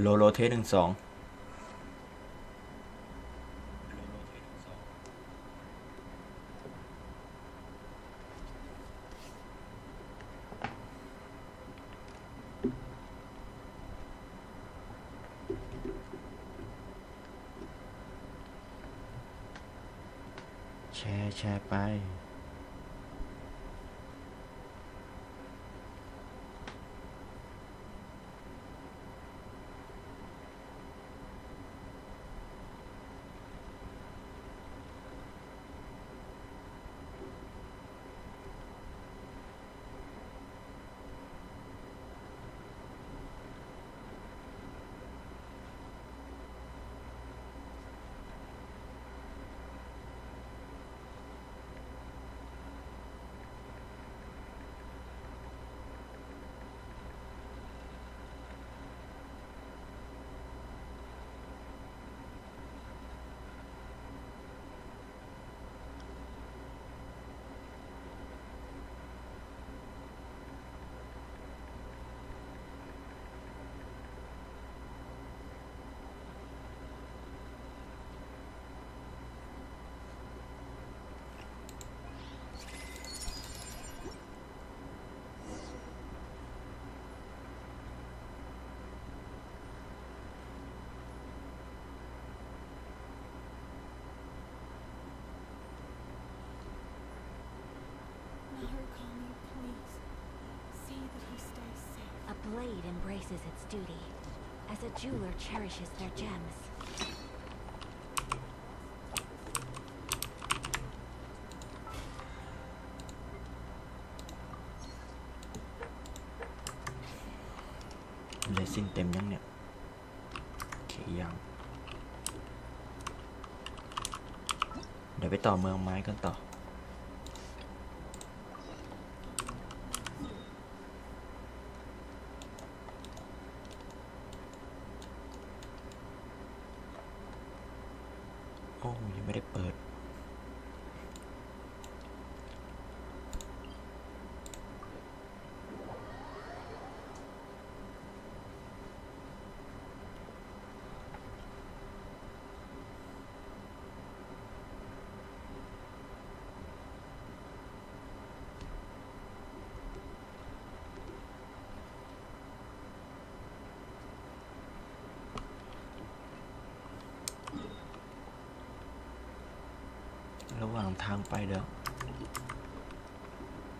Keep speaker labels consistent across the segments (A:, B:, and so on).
A: โลเทส12แชร์ไป
B: A blade embraces its duty, as a jeweler cherishes their gems.
A: เลซินเต็มยังเนี่ยโอเคยังเดี๋ยวไปต่อเมืองไม้กันต่อโอ้ยังไม่ได้เปิดระหว่างทางไปเดี๋ยว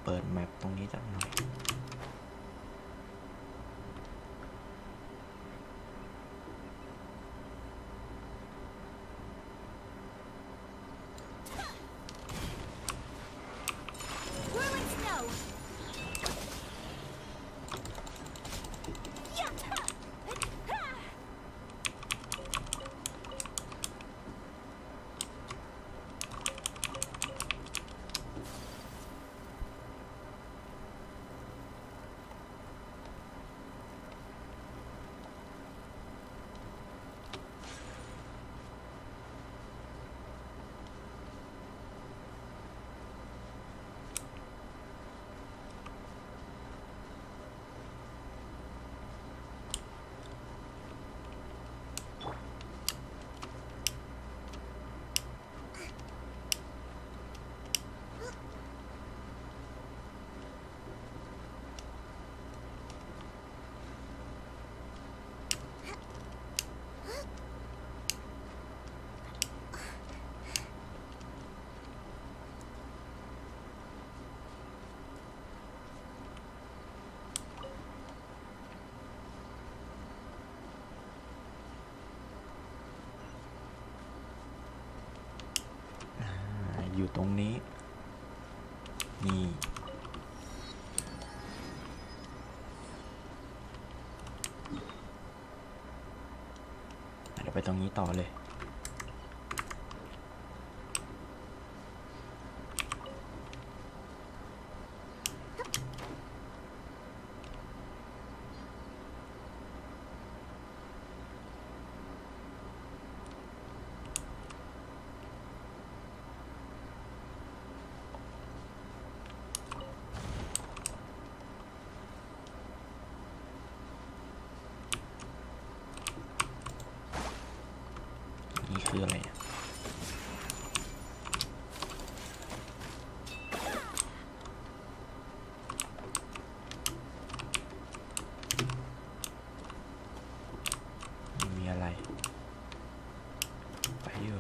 A: เปิดแมปตรงนี้สักหน่อยอยู่ตรงนี้นี่เดี๋ยวไปตรงนี้ต่อเลย คืออะไรเนี่ยมีอะไรไปอยู่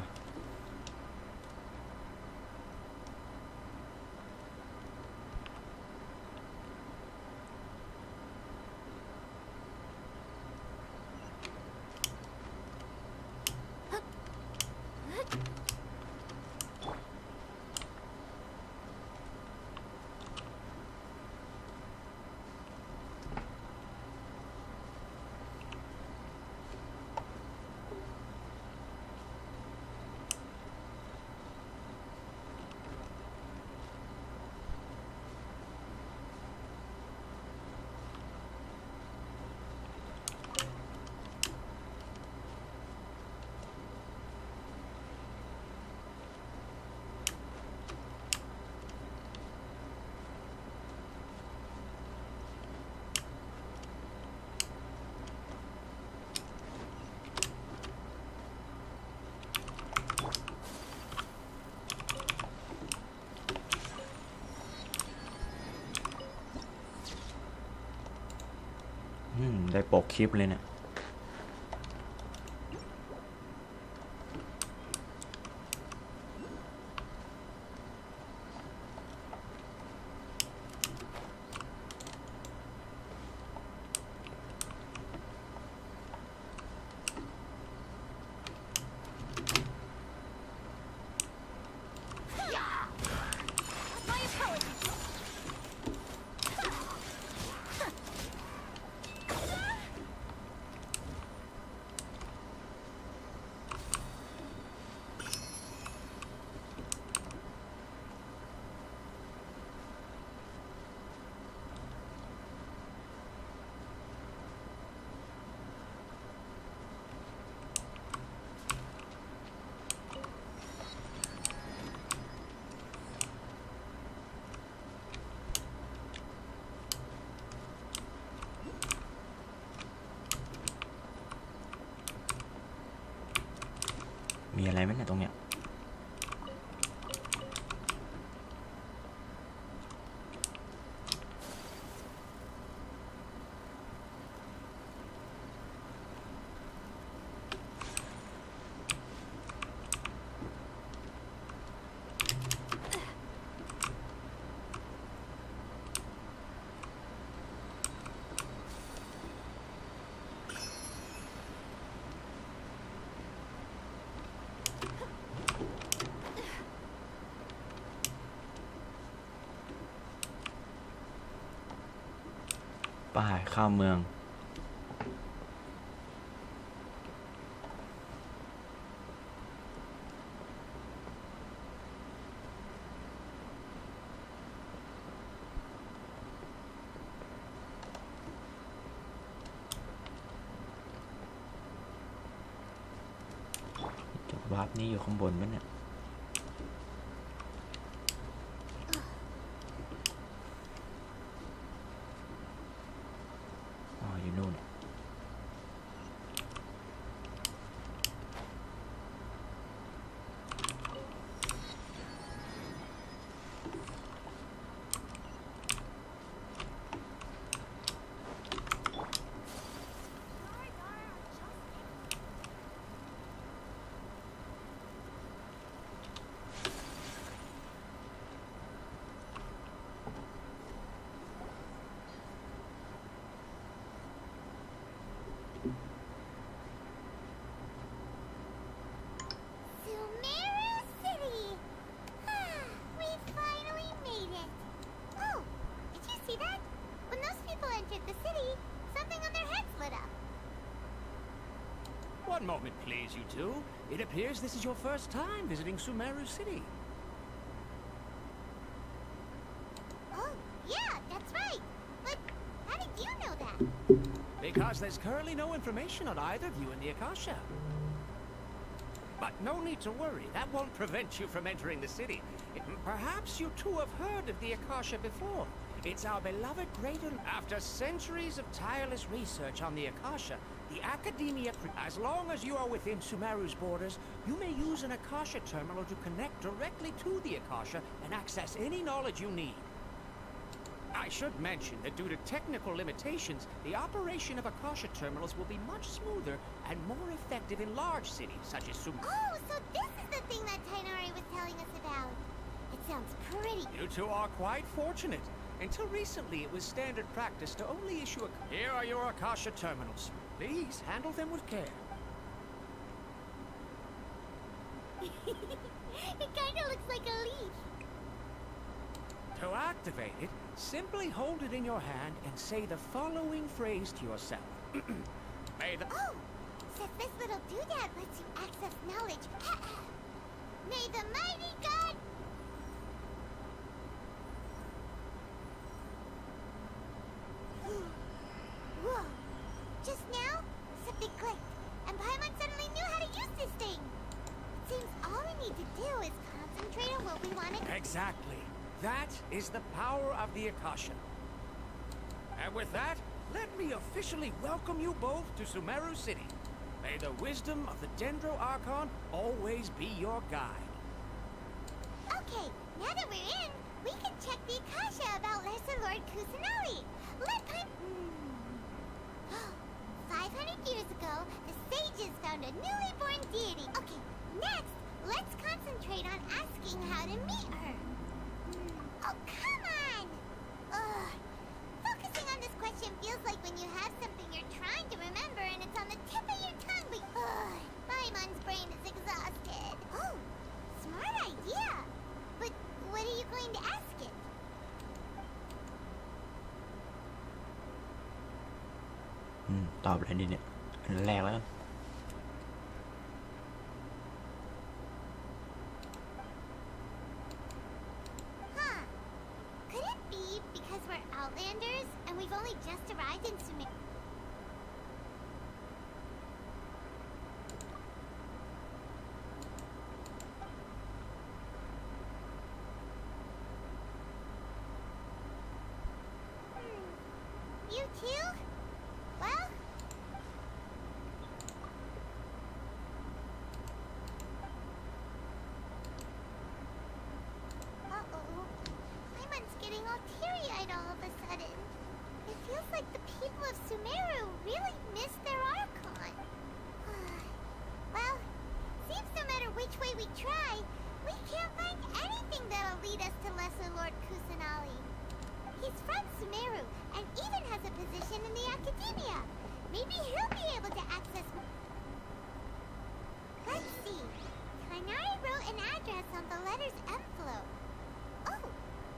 A: ได้ปกคลิปเลยเนี่ยมีอะไรไหมเนี่ยตรงเนี้ยป้ายเข้าเมืองจุดวาร์ปนี้อยู่ข้างบนมั้ยเนี่ยอยู่นู่น
C: One moment, please, you two. It appears this is your first time visiting Sumeru City.
D: Oh, yeah, that's right. But how did you know that?
C: Because there's currently no information on either of you in the Akasha. But no need to worry. That won't prevent you from entering the city. Perhaps you two have heard of the Akasha before. It's our beloved great... After centuries of tireless research on the Akasha, The Academia, as long as you are within Sumeru's borders, you may use an Akasha terminal to connect directly to the Akasha and access any knowledge you need. I should mention that due to technical limitations, the operation of Akasha terminals will be much smoother and more effective in large cities such as Sumeru.
D: Oh, so this is the thing that Tainari was telling us about. It sounds pretty.
C: You two are quite fortunate. Until recently, it was standard practice to only issue a... Here are your Akasha terminals. Please handle them with care.
D: It kinda looks like a leaf.
C: To activate it, simply hold it in your hand and say the following phrase to yourself. May the...
D: Oh, says this little doodad lets you access knowledge. May the mighty god... Whoa. Just now, something clicked, and Paimon suddenly knew how to use this thing. It seems all we need to do is concentrate on what we want to...
C: Exactly. That is the power of the Akasha. And with that, let me officially welcome you both to Sumeru City. May the wisdom of the Dendro Archon always be your guide.
D: Okay, now that we're in, we can check the Akasha about Lesser Lord Kusanali. Let Paimon... 500 years ago, the sages found a newly born deity. Okay, next, let's concentrate on asking how to meet her. Oh, come on! Ugh. Focusing on this question feels like when you have something you're trying to remember and it's on the tip of your tongue, but... Paimon's brain is exhausted. Oh, smart idea. But what are you going to ask it?
A: ตอบอะไรดีเนี่ยอันแรกแล้วกัน
D: Huh. Could it be because we're Outlanders and we've only just arrived in Sumeru? You too? Well... Uh-oh. Paimon's getting all teary-eyed all of a sudden. It feels like the people of Sumeru really miss their Archon. Well, seems no matter which way we try, we can't find anything that'll lead us to Lesser Lord Kusanali. He's from Sumeru and even has a position in the Academia. Maybe he'll be able to access... Let's see. Tainari wrote an address on the letter's envelope. Oh,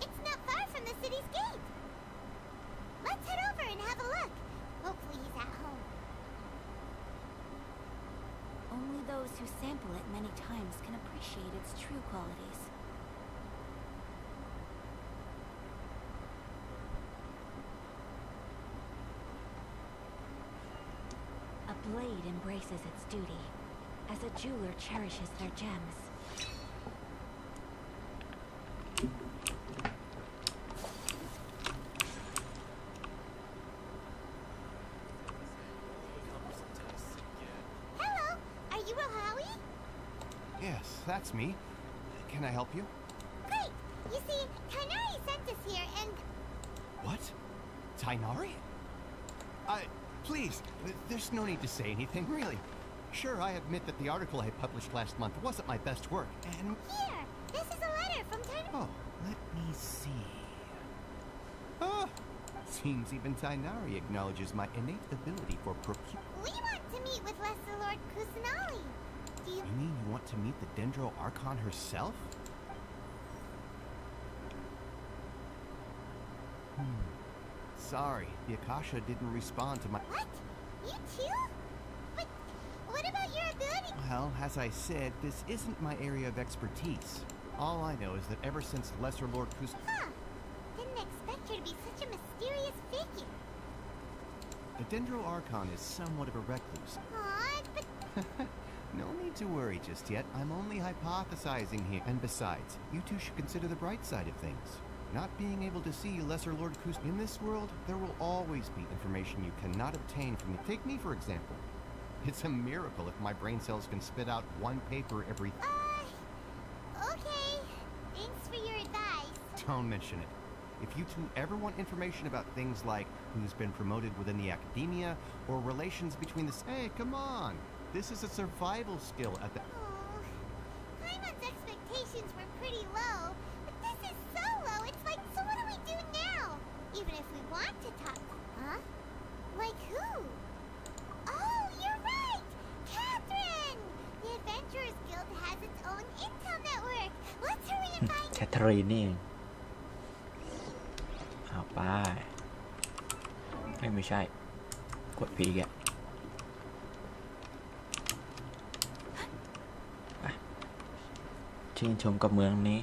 D: it's not far from the city's gate. Let's head over and have a look. Hopefully he's at home.
B: Only those who sample it many times can appreciate its true qualities. A blade embraces its duty, as a jeweler cherishes their gems.
D: Hello, are you Rohawi?
E: Yes, that's me. Can I help you?
D: Great. You see, Tainari sent us here and...
E: What? Tainari? Please, there's no need to say anything, really. Sure, I admit that the article I published last month wasn't my best work, and...
D: Here, this is a letter from Tainari.
E: Oh, let me see. Ah, seems even Tainari acknowledges my innate ability for
D: We want to meet with Lesser Lord Kusanali. Do you...
E: You mean you want to meet the Dendro Archon herself? Sorry, the Akasha didn't respond to my...
D: What? You too? But what about your ability?
E: Well, as I said, this isn't my area of expertise. All I know is that ever since Lesser Lord Kus...
D: Huh. Didn't expect her to be such a mysterious figure.
E: The Dendro Archon is somewhat of a recluse.
D: Aw, but...
E: No need to worry just yet. I'm only hypothesizing here. And besides, you two should consider the bright side of things. not being able to see Lesser Lord Kus. In this world, there will always be information you cannot obtain from the. Take me, for example. It's a miracle if my brain cells can spit out one paper every.
D: Okay. Thanks for your advice.
E: Don't mention it. If you two ever want information about things like who's been promoted within the academia or relations between the. Hey, come on. This is a survival skill at the.
D: Oh, Paimon's expectations were pretty low, but this is so low, it's like, so what do we do now? Even if we want to talk. Huh? Like who? Oh, you're right! Catherine! The Adventurers Guild has its own intel network. Let's hurry and find
A: แคทเธอรีนนี่เองเอาไปไม่ใช่กดพีแกไปชื่นชมกับเมืองนี้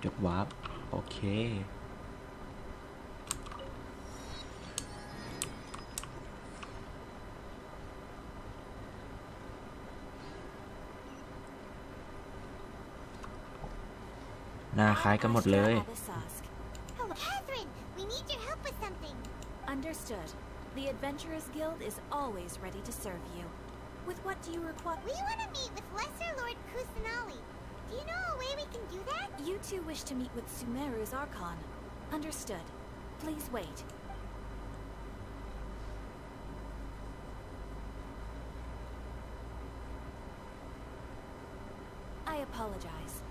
A: จุดวาร์ปโอเคหน้าคล้ายกันหมดเลย
D: Hello, Catherine! We need your help with something.
B: Understood. The Adventurers Guild is always ready to serve you. With what do you require?
D: We want to meet with Lesser Lord Kusanali. Do you know a way we can do that?
B: You two wish to meet with Sumeru's Archon. Understood. Please wait. I apologize,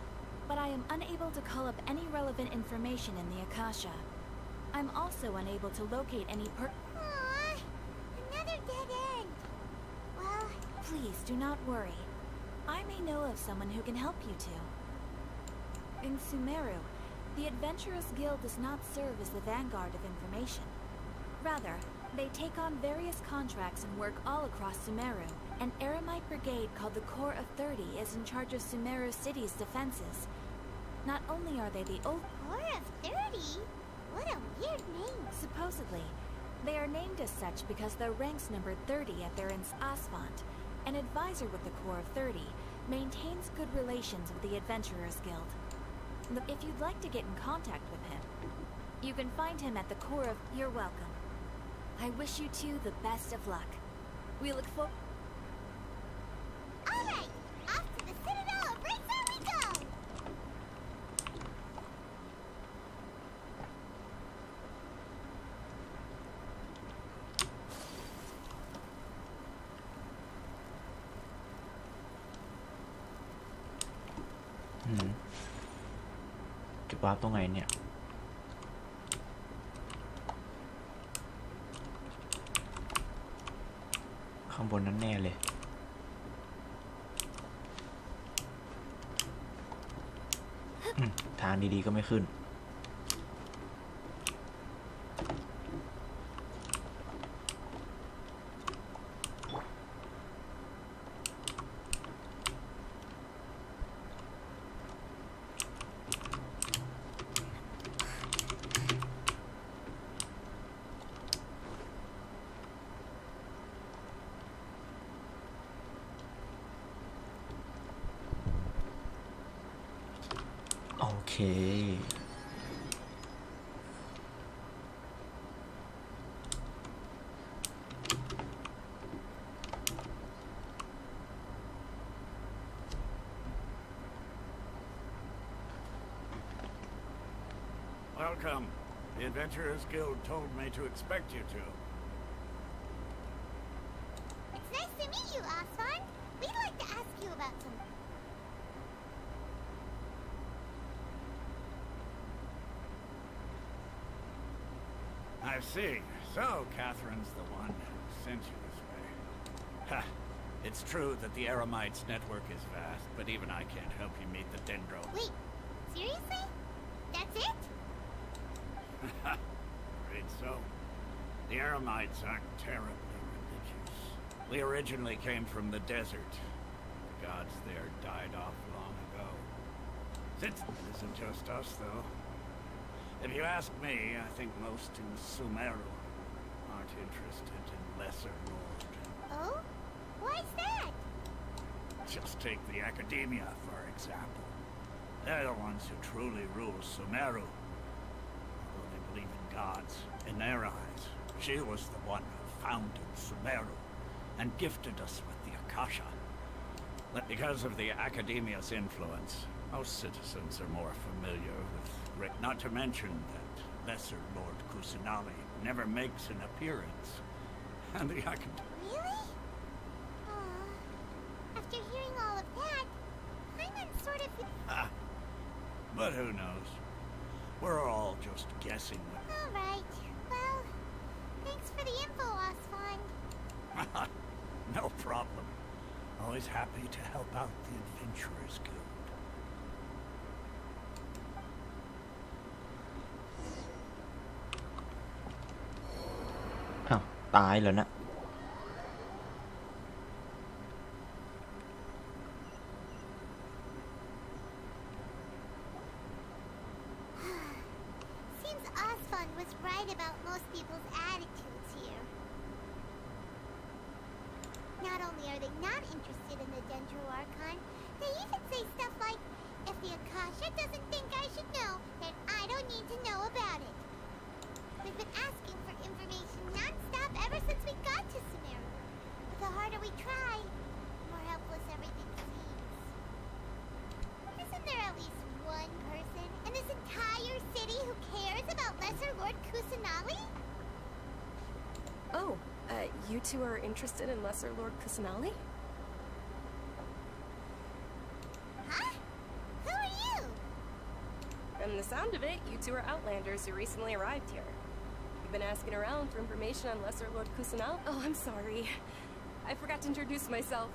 B: but I am unable to call up any relevant information in the Akasha. I'm also unable to locate any
D: Aww, another dead end. Well,
B: Please do not worry. I may know of someone who can help you two. In Sumeru, the Adventurers Guild does not serve as the vanguard of information. Rather, they take on various contracts and work all across Sumeru. An Eremite brigade called the Corps of 30 is in charge of Sumeru City's defenses. Not only are they the old...
D: Corps of 30? What a weird name.
B: Supposedly, they are named as such because their ranks numbered 30 at their Asphalt. An advisor with the Corps of 30 maintains good relations with the Adventurers Guild. If you'd like to get in contact with him, you can find him at the Corps of... You're welcome. I wish you two the best of luck. We look forward...
D: All right, off to the Citadel of Razor we go!
A: Hmm. จุดวาร์ปตรงไหนเนี่ยข้างบนนั้นแน่เลยทางดีๆก็ไม่ขึ้นโอเค
C: Welcome. The Adventurers Guild told me to expect you to.
D: It's nice to meet you, Aswan. We'd like to ask you about some...
C: I see. So, Catherine's the one who sent you this way. Ha! It's true that the Eremites' network is vast, but even I can't help you meet the Dendro.
D: Wait, seriously? That's it?
C: Afraid so. The Eremites aren't terribly religious. We originally came from the desert. The gods there died off long ago. Since it isn't just us, though. If you ask me, I think most in Sumeru aren't interested in Lesser Lord.
D: Oh? Why's that?
F: Just take the Academia, for example. They're the ones who truly rule Sumeru. Although they believe in gods, in their eyes, she was the one who founded Sumeru and gifted us with the Akasha. But because of the Academia's influence, most citizens are more familiar with Great. Not to mention that Lesser Lord Kusanali never makes an appearance. And the Academia...
D: Really? Aw. After hearing all of that, I'm sort of...
F: But who knows? We're all just guessing.
D: Alright. Well, thanks for the info, Osfon.
F: No problem. Always happy to help out the Adventurers Guild.
A: อ้าว ตายแล้วนะ
D: Seems Osfon was right about most people's attitudes here. Not only are they not interested in the Dendro Archon, they even say stuff like, if the Akasha doesn't think I should know, then I don't need to know about it. We've been asking for information non-stop ever since we got to Sumeru. But the harder we try, the more helpless everything seems. Isn't there at least one person in this entire city who cares about Lesser Lord Kusanali?
G: Oh, you two are interested in Lesser Lord Kusanali?
D: Huh? Who are you?
G: From the sound of it, you two are Outlanders who recently arrived here. You've been asking around for information on Lesser Lord Kusanali? Oh, I'm sorry. I forgot to introduce myself.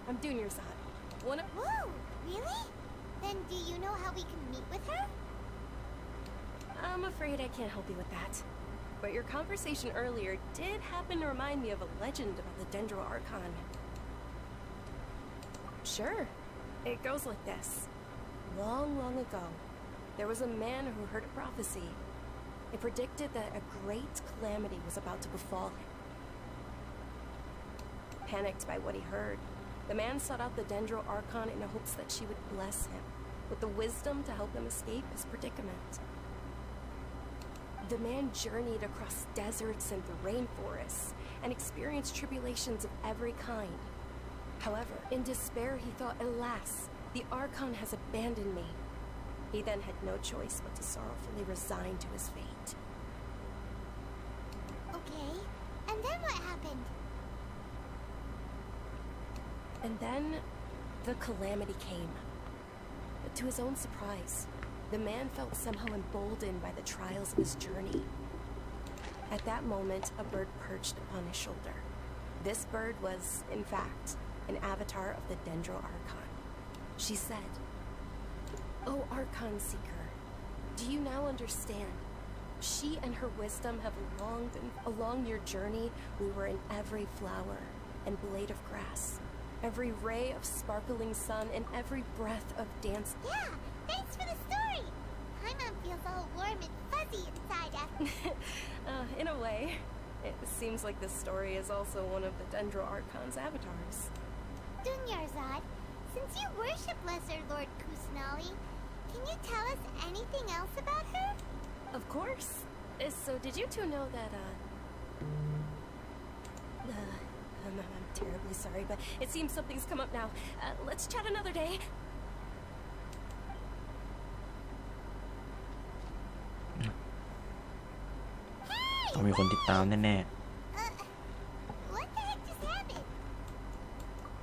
G: I'm Dunyarzad. One of...
D: Whoa, really? Then do you know how we can meet with her?
G: I'm afraid I can't help you with that. But your conversation earlier did happen to remind me of a legend about the Dendro Archon. Sure. It goes like this. Long, long ago, there was a man who heard a prophecy. It predicted that a great calamity was about to befall him. Panicked by what he heard, the man sought out the Dendro Archon in hopes that she would bless him with the wisdom to help him escape his predicament. The man journeyed across deserts and through rainforests and experienced tribulations of every kind. However, in despair, he thought, alas, the Archon has abandoned me. He then had no choice but to sorrowfully resign to his fate.
D: Okay, and then what happened?
G: And then, the calamity came. But to his own surprise, the man felt somehow emboldened by the trials of his journey. At that moment, a bird perched upon his shoulder. This bird was, in fact, an avatar of the Dendro Archon. She said, "O Archon Seeker, do you now understand? She and her wisdom have along your journey, we were in every flower and blade of grass, every ray of sparkling sun, and every breath of dance."
D: Yeah, thanks for the story. Paimon feels all warm and fuzzy inside after.
G: In a way, it seems like this story is also one of the Dendro Archon's avatars.
D: Dunyarzad, since you worship Lesser Lord Kusanali, can you tell us anything else about her?
G: Of course. So did you two know that, I'm terribly sorry, but it seems something's come up now. Let's chat another day.
A: ต้องมีคนติดตามแน่
D: What the heck just happened?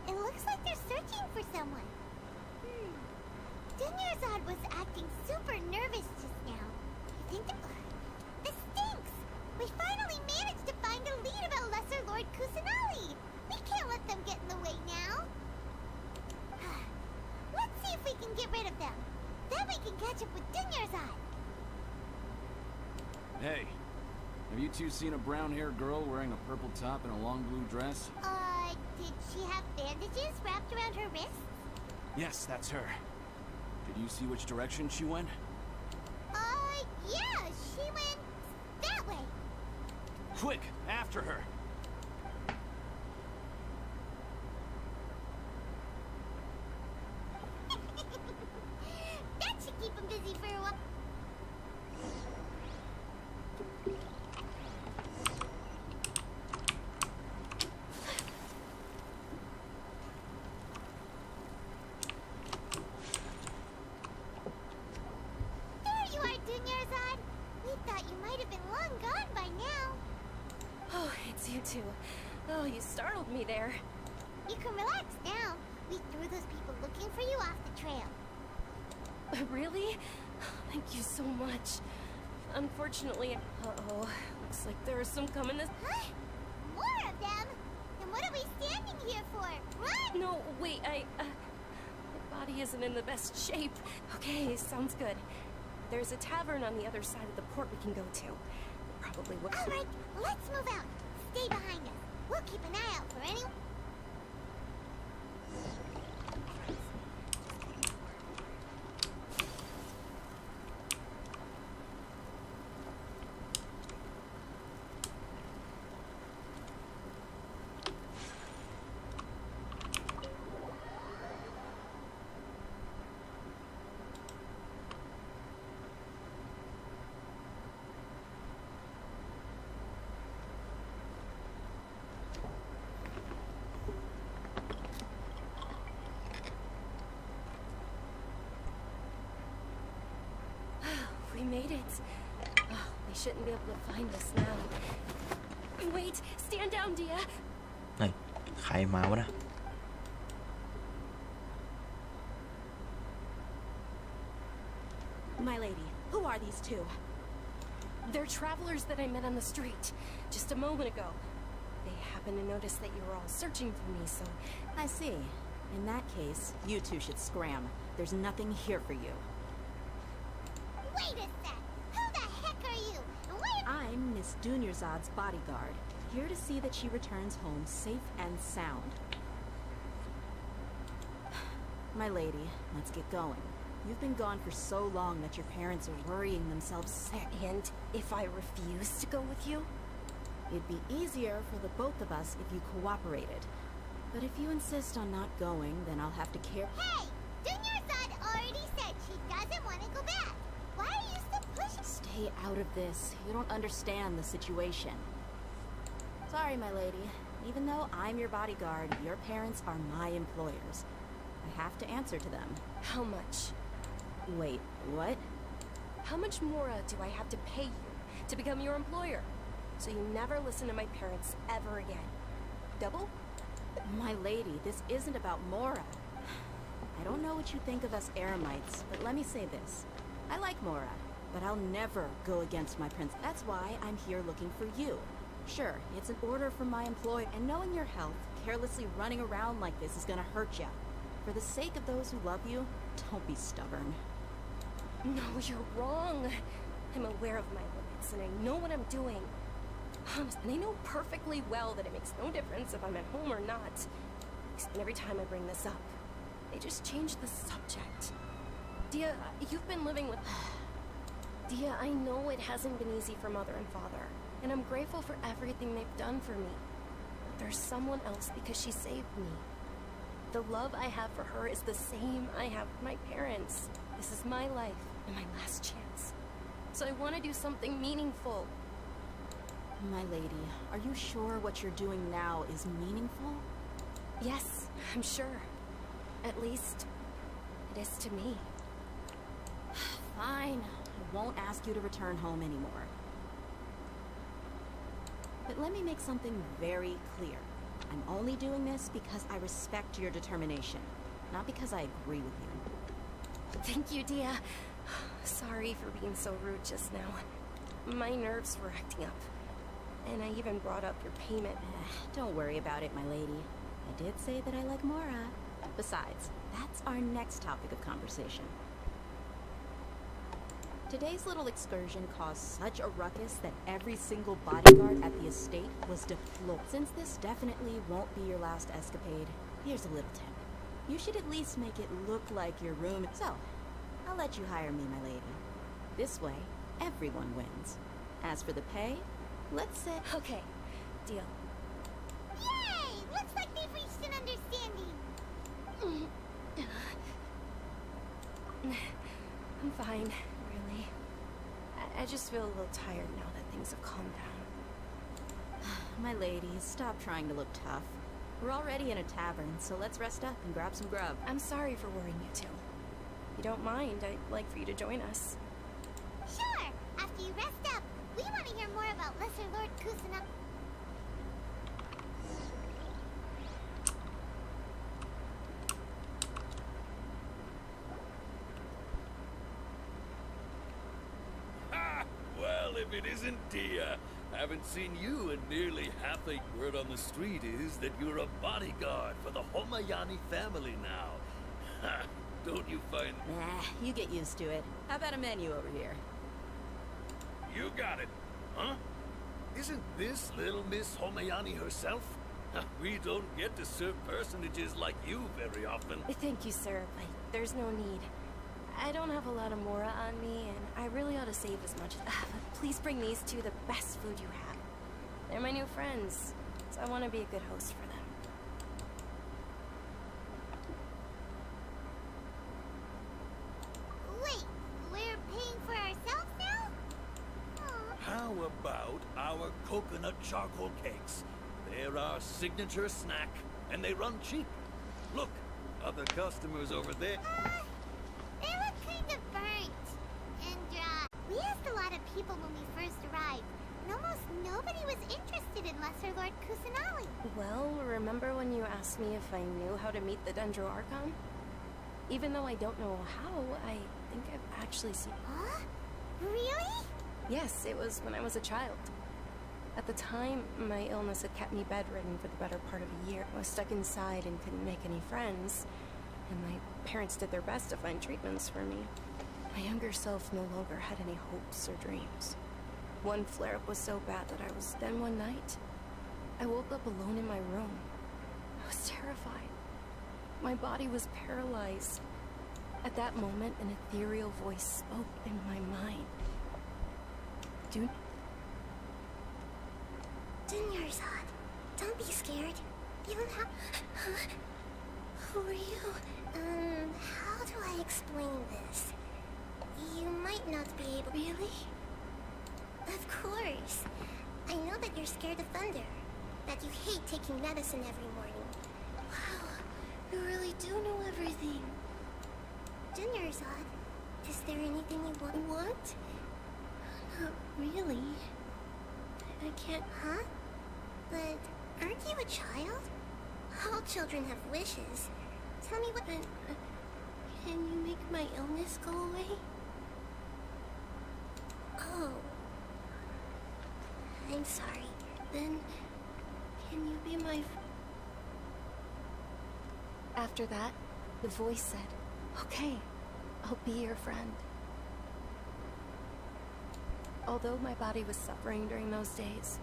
D: It looks like they're searching for someone. Dunyarzad was acting super nervous just now. You think this stinks! We finally managed to find a lead about Lesser Lord Kusanali. We can't let them get in the way now. Let's see if we can get rid of them. Then we can catch up with Dunyarzad.
H: Hey, have you two seen a brown-haired girl wearing a purple top and a long blue dress?
D: Did she have bandages wrapped around her wrists?
H: Yes, that's her. Did you see which direction she went?
D: Yeah, she went that way.
H: Quick, after her!
D: have been long gone by now.
G: Oh, it's you two. Oh, you startled me there.
D: You can relax now. We threw those people looking for you off the trail.
G: Really? Thank you so much. Unfortunately, uh-oh, looks like there are some coming this—
D: Huh? More of them? Then what are we standing here for? Run!
G: No, wait, my body isn't in the best shape. Okay, sounds good. There's a tavern on the other side of the port we can go to. Probably what—
D: All right, let's move out. Stay behind us. We'll keep an eye out for anyone.
G: We made it. Oh, they shouldn't be able to find us now. Wait, stand down, Dia.
A: เฮ้ยใครมาวะนะ
G: My lady, who are these two? They're travelers that I met on the street just a moment ago. They happened to notice that you were all searching for me, so—
I: I see. In that case, you two should scram. There's nothing here for you.
D: Wait a sec. Who the heck are you? And why—
I: I'm Miss Dunyarzad's bodyguard, here to see that she returns home safe and sound. My lady, let's get going. You've been gone for so long that your parents are worrying themselves sick.
G: And if I refuse to go with you?
I: It'd be easier for the both of us if you cooperated. But if you insist on not going, then I'll have to care—
D: Hey! Dunyarzad already said she doesn't want to go back. Why are you still pushing—
I: Stay out of this. You don't understand the situation. Sorry, my lady. Even though I'm your bodyguard, your parents are my employers. I have to answer to them.
G: How much?
I: Wait, what?
G: How much more do I have to pay you to become your employer? So you never listen to my parents ever again. Double?
I: My lady, this isn't about Mora. I don't know what you think of us Eremites, but let me say this. I like Mora, but I'll never go against my prince. That's why I'm here looking for you. Sure, it's an order from my employer, and knowing your health, carelessly running around like this is gonna hurt you. For the sake of those who love you, don't be stubborn.
G: No, you're wrong. I'm aware of my limits, and I know what I'm doing. Honest, and I know perfectly well that it makes no difference if I'm at home or not. And every time I bring this up, they just change the subject. Dia, you've been living with— Dia, I know it hasn't been easy for Mother and Father, and I'm grateful for everything they've done for me. But there's someone else because she saved me. The love I have for her is the same I have for my parents. This is my life and my last chance. So I want to do something meaningful.
I: My lady, are you sure what you're doing now is meaningful?
G: Yes, I'm sure. At least, it is to me.
I: Fine. I won't ask you to return home anymore. But let me make something very clear. I'm only doing this because I respect your determination, not because I agree with you.
G: Thank you, Dia. Sorry for being so rude just now. My nerves were acting up. And I even brought up your payment.
I: Don't worry about it, my lady. I did say that I like Mora. Besides, that's our next topic of conversation. Today's little excursion caused such a ruckus that every single bodyguard at the estate was deployed. Since this definitely won't be your last escapade, here's a little tip. You should at least make it look like your room. So, I'll let you hire me, my lady. This way, everyone wins. As for the pay, let's say—
G: Okay, deal.
D: Yay! Looks like they've reached an understanding.
G: I'm fine, really. I just feel a little tired now that things have calmed down.
I: My lady, stop trying to look tough. We're already in a tavern, so let's rest up and grab some grub.
G: I'm sorry for worrying you two. If you don't mind, I'd like for you to join us.
D: Sure. After Yuki, rest up. We want to hear more about Lesser Lord Kusanagi.
J: Ha! Well, if it isn't Dia. Haven't seen you in nearly half a word on the street is that you're a bodyguard for the Homayani family now. Ha! Don't you find...
I: Nah, you get used to it. How about a menu over here?
J: You got it. Huh? Isn't this little Miss Homayani herself? We don't get to serve personages like you very often.
G: Thank you, sir, but there's no need. I don't have a lot of Mora on me, and I really ought to save as much. Please bring these two the best food you have. They're my new friends, so I want to be a good host for them.
D: Wait, we're paying for ourselves now? Aw.
J: How about our coconut charcoal cakes? They're our signature snack, and they run cheap. Look, other customers over there.
D: They look kind of burnt. And, we asked a lot of people when we first arrived, and almost nobody was interested in Lesser Lord Kusanagi.
G: Well, remember when you asked me if I knew how to meet the Dendro Archon? Even though I don't know how, I think I've actually seen...
D: Huh? Really?
G: Yes, it was when I was a child. At the time, my illness had kept me bedridden for the better part of a year. I was stuck inside and couldn't make any friends, and my parents did their best to find treatments for me. My younger self no longer had any hopes or dreams. One flare-up was so bad that I was... Then one night, I woke up alone in my room. I was terrified. My body was paralyzed. At that moment, an ethereal voice spoke in my mind.
D: Dunyarzad, don't be scared. You don't have... Who are you? How do I explain this? You might not be able... Really? Of course. I know that you're scared of thunder. That you hate taking medicine every morning. Wow, you really do know everything. Dunyarzad, is there anything you want? What? Not really. I can't... Huh? But aren't you a child? All children have wishes. Tell me what... can you make my illness go away? Oh. I'm sorry. Then, can you be my...
G: After that, the voice said, "Okay, I'll be your friend." Although my body was suffering during those days,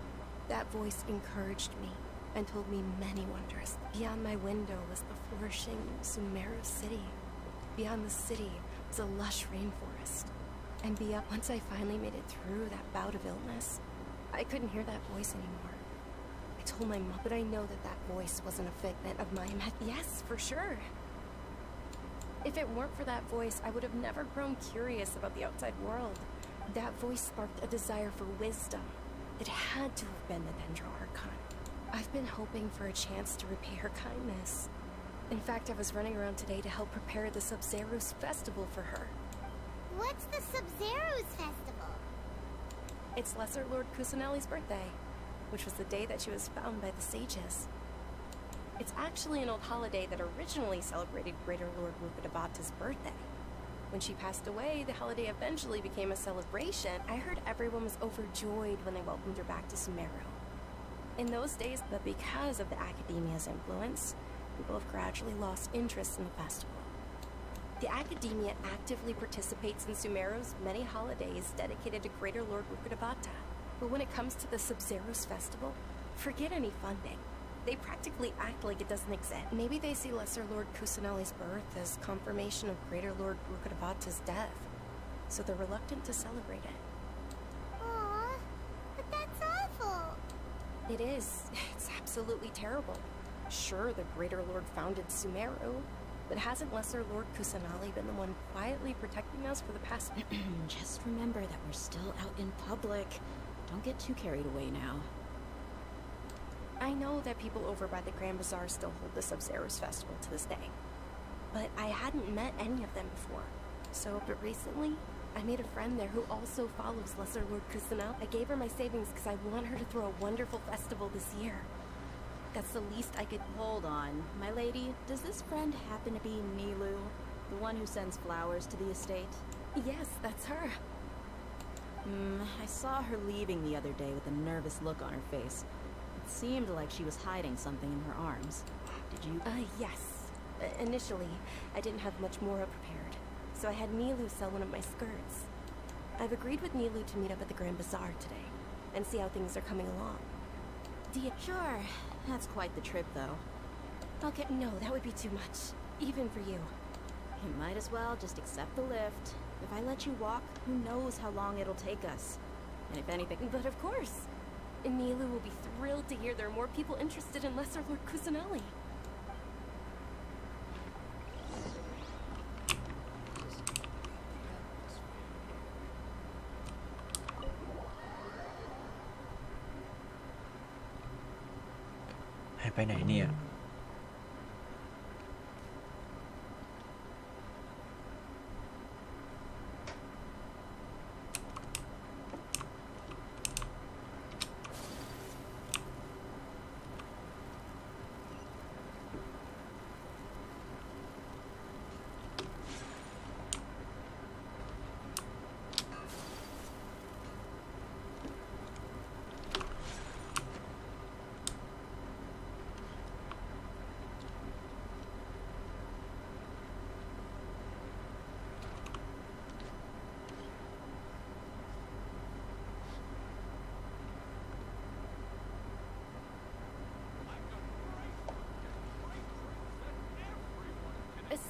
G: that voice encouraged me and told me many wonders. Beyond my window was the flourishing Sumeru city. Beyond the city was a lush rainforest. And once I finally made it through that bout of illness, I couldn't hear that voice anymore. I told my mom, but I know that that voice wasn't a figment of my imagination. Yes, for sure. If it weren't for that voice, I would have never grown curious about the outside world. That voice sparked a desire for wisdom. It had to have been the Dendro Archon. I've been hoping for a chance to repay her kindness. In fact, I was running around today to help prepare the Sub-Zero's festival for her.
D: What's the Sub-Zero's festival?
G: It's Lesser Lord Kusanali's birthday, which was the day that she was found by the sages. It's actually an old holiday that originally celebrated Greater Lord Rukadabata's birthday. When she passed away, the holiday eventually became a celebration. I heard everyone was overjoyed when they welcomed her back to Sumeru. In those days, but because of the Academia's influence, people have gradually lost interest in the festival. The Academia actively participates in Sumeru's many holidays dedicated to Greater Lord Rukadabata. But when it comes to the Sub-Zero's festival, forget any funding. They practically act like it doesn't exist. Maybe they see Lesser Lord Kusanali's birth as confirmation of Greater Lord Rukadabata's death, so they're reluctant to celebrate it.
D: Aww, but that's awful.
G: It is. It's absolutely terrible. Sure, the Greater Lord founded Sumeru, but hasn't Lesser Lord Kusanali been the one quietly protecting us for the past...
I: Just remember that we're still out in public. Don't get too carried away now.
G: I know that people over by the Grand Bazaar still hold the Sub-Zero's festival to this day, but I hadn't met any of them before. But recently, I made a friend there who also follows Lesser Lord Kusanao. I gave her my savings because I want her to throw a wonderful festival this year. That's the least I could...
I: Hold on. My lady, does this friend happen to be Nilu? The one who sends flowers to the estate?
G: Yes, that's her.
I: I saw her leaving the other day with a nervous look on her face. It seemed like she was hiding something in her arms. Did you...
G: Yes. Initially, I didn't have much Mora prepared, so I had Nilu sell one of my skirts. I've agreed with Nilu to meet up at the Grand Bazaar today, and see how things are coming along.
I: Sure. That's quite the trip, though.
G: Okay, no, that would be too much. Even for you.
I: You might as well just accept the lift. If I let you walk, who knows how long it'll take us. And if anything...
G: But of course. Nilu will be thrilled to hear there are more people interested in Lesser Lord Kusanali.
A: ให้ไปไหนเนี่ย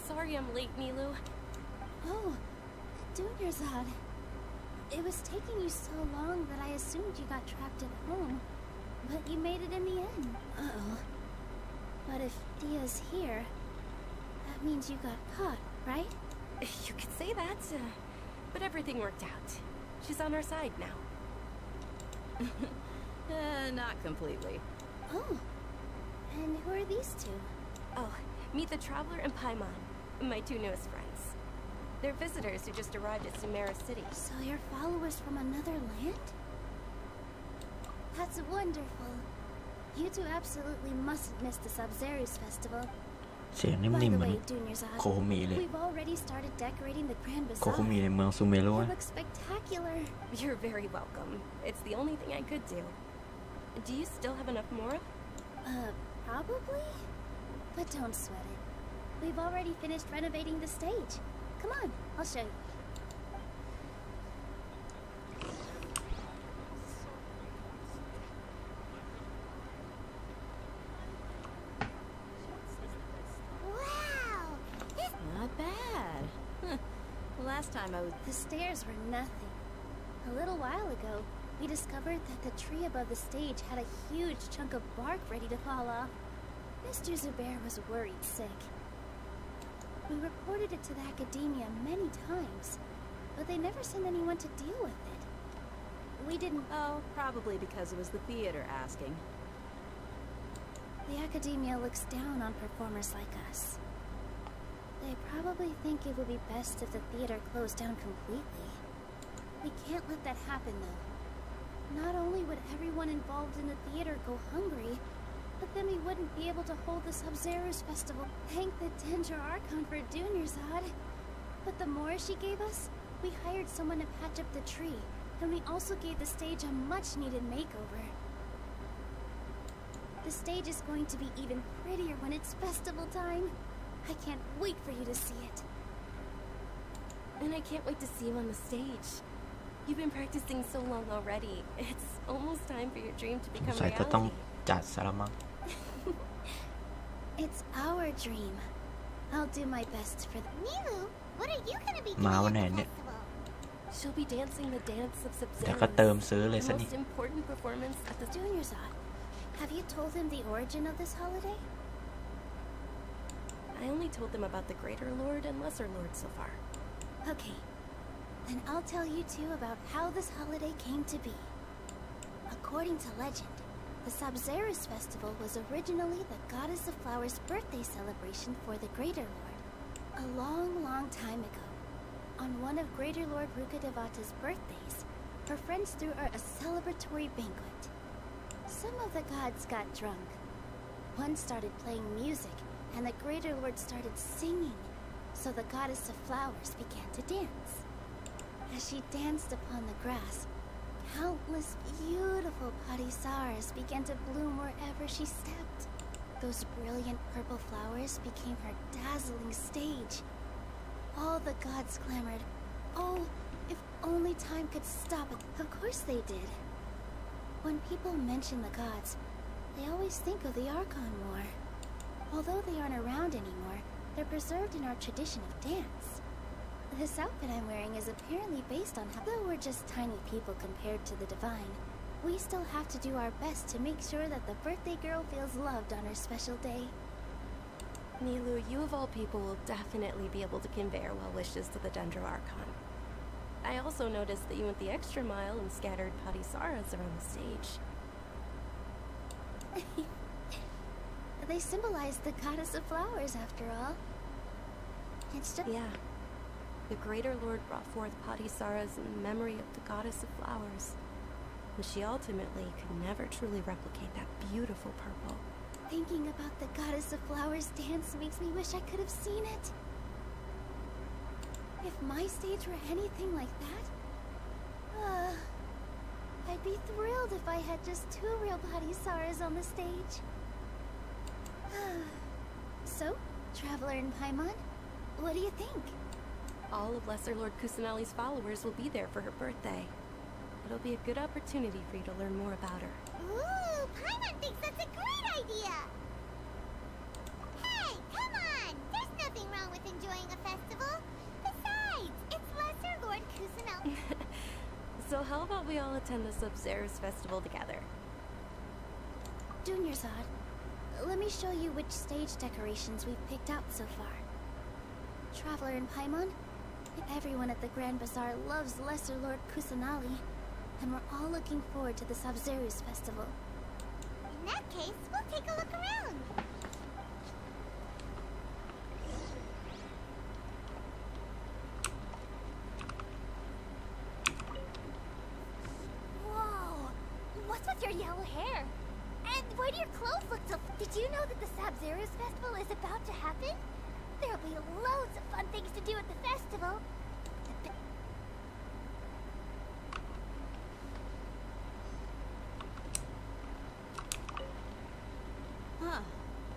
G: Sorry I'm late, Nilu.
D: Oh, Dunyarzad. It was taking you so long that I assumed you got trapped at home. But you made it in the end. Uh-oh. But if Dia's here, that means you got caught, right?
G: You could say that, but everything worked out. She's on our side now.
I: Not completely.
D: Oh. And who are these two?
G: Oh, meet the Traveler and Paimon, my two newest friends. They're visitors who just arrived at Sumeru City.
D: So you're followers from another land? That's wonderful. You two absolutely mustn't miss the Sub-Zerus festival.
A: เสียงนิ่
D: By
A: ม
D: the
A: ๆเหมือน
D: way, Dunyarzad,
A: โคโคมิเลย
D: we've already started decorating the Grand
A: โคโค
D: Bazaar.
A: มิในเมืองซูเมรุ
D: It looks spectacular.
G: You're very welcome. It's the only thing I could do. Do you still have enough Mora?
D: Probably? But don't sweat it. We've already finished renovating the stage. Come on, I'll show you. Wow!
I: Not bad. Last time I was...
D: The stairs were nothing. A little while ago, we discovered that the tree above the stage had a huge chunk of bark ready to fall off. Mr. Zubair was worried sick. We reported it to the academia many times, but they never sent anyone to deal with it. We didn't...
I: Oh, probably because it was the theater asking.
D: The academia looks down on performers like us. They probably think it would be best if the theater closed down completely. We can't let that happen, though. Not only would everyone involved in the theater go hungry, but then we wouldn't be able to hold the Sub-Zerus festival. Thank the Danger Archon for Dunyarzad. But the more she gave us, we hired someone to patch up the tree, and we also gave the stage a much-needed makeover. The stage is going to be even prettier when it's festival time. I can't wait for you to see it.
G: And I can't wait to see you on the stage. You've been practicing so long already. It's almost time for your dream to
A: ส
G: become
A: งสัยจะต้อง
G: reality.
A: จัดซะแล้วมั้ง
D: It's our dream. I'll do my best for the... Nilu, what are you gonna be doing
A: มาวัน
D: at
A: ไหน
D: the
A: เนี่ย
D: festival?
G: She'll be dancing the dance of
A: เดี๋ยว
G: Sub-Zerus.
A: ก็เติมซื้อเลย
G: The
A: ซะนี่
G: most important performance at the...
D: Dunyarzad, have you told him the origin of this holiday?
G: I only told them about the Greater Lord and Lesser Lord so far.
D: Okay. Then I'll tell you two about how this holiday came to be. According to legend, the Sub-Zerus festival was originally the Goddess of Flowers' birthday celebration for the Greater Lord. A long, long time ago, On one of Greater Lord Rukkhadevata's birthdays, her friends threw her a celebratory banquet. Some of the gods got drunk. One started playing music, and the Greater Lord started singing, so the goddess of flowers began to dance. As she danced upon the grass, countless beautiful parisaras began to bloom wherever she stepped. Those brilliant purple flowers became her dazzling stage. All the gods clamored, "Oh, if only time could stop it." Of course they did. When people mention the gods, they always think of the Archon War. Although they aren't around anymore, they're preserved in our tradition of dance. This outfit I'm wearing is apparently based on how, though we're just tiny people compared to the divine, we still have to do our best to make sure that the birthday girl feels loved on her special day.
G: Nilu, you of all people will definitely be able to convey our well wishes to the Dendro Archon. I also noticed that you went the extra mile and scattered Padisaras around the stage.
D: They symbolize the goddess of flowers, after all. It's just...
G: Yeah. The Greater Lord brought forth Padisaras in memory of the goddess of flowers. And she ultimately could never truly replicate that beautiful purple.
D: Thinking about the goddess of flowers dance makes me wish I could have seen it. If my stage were anything like that, I'd be thrilled if I had just 2 real Padisaras on the stage. So, Traveler in Paimon, what do you think?
G: All of Lesser Lord Kusanali's followers will be there for her birthday. It'll be a good opportunity for you to learn more about her.
D: Ooh, Paimon thinks that's a great idea! Hey, come on! There's nothing wrong with enjoying a festival. Besides, it's Lesser Lord Kusanali.
G: So how about we all attend the Sub-Zerus festival together?
D: Junior Zod, let me show you which stage decorations we've picked out so far. Traveler in Paimon, everyone at the Grand Bazaar loves Lesser Lord Kusanali, and we're all looking forward to the Sub-Zerus festival. In that case, we'll take a look around. Whoa! What's with your yellow hair? And why do your clothes look so... Did you know that the Sub-Zerus festival is about to happen? There'll be loads of fun things to do at the festival.
I: Huh.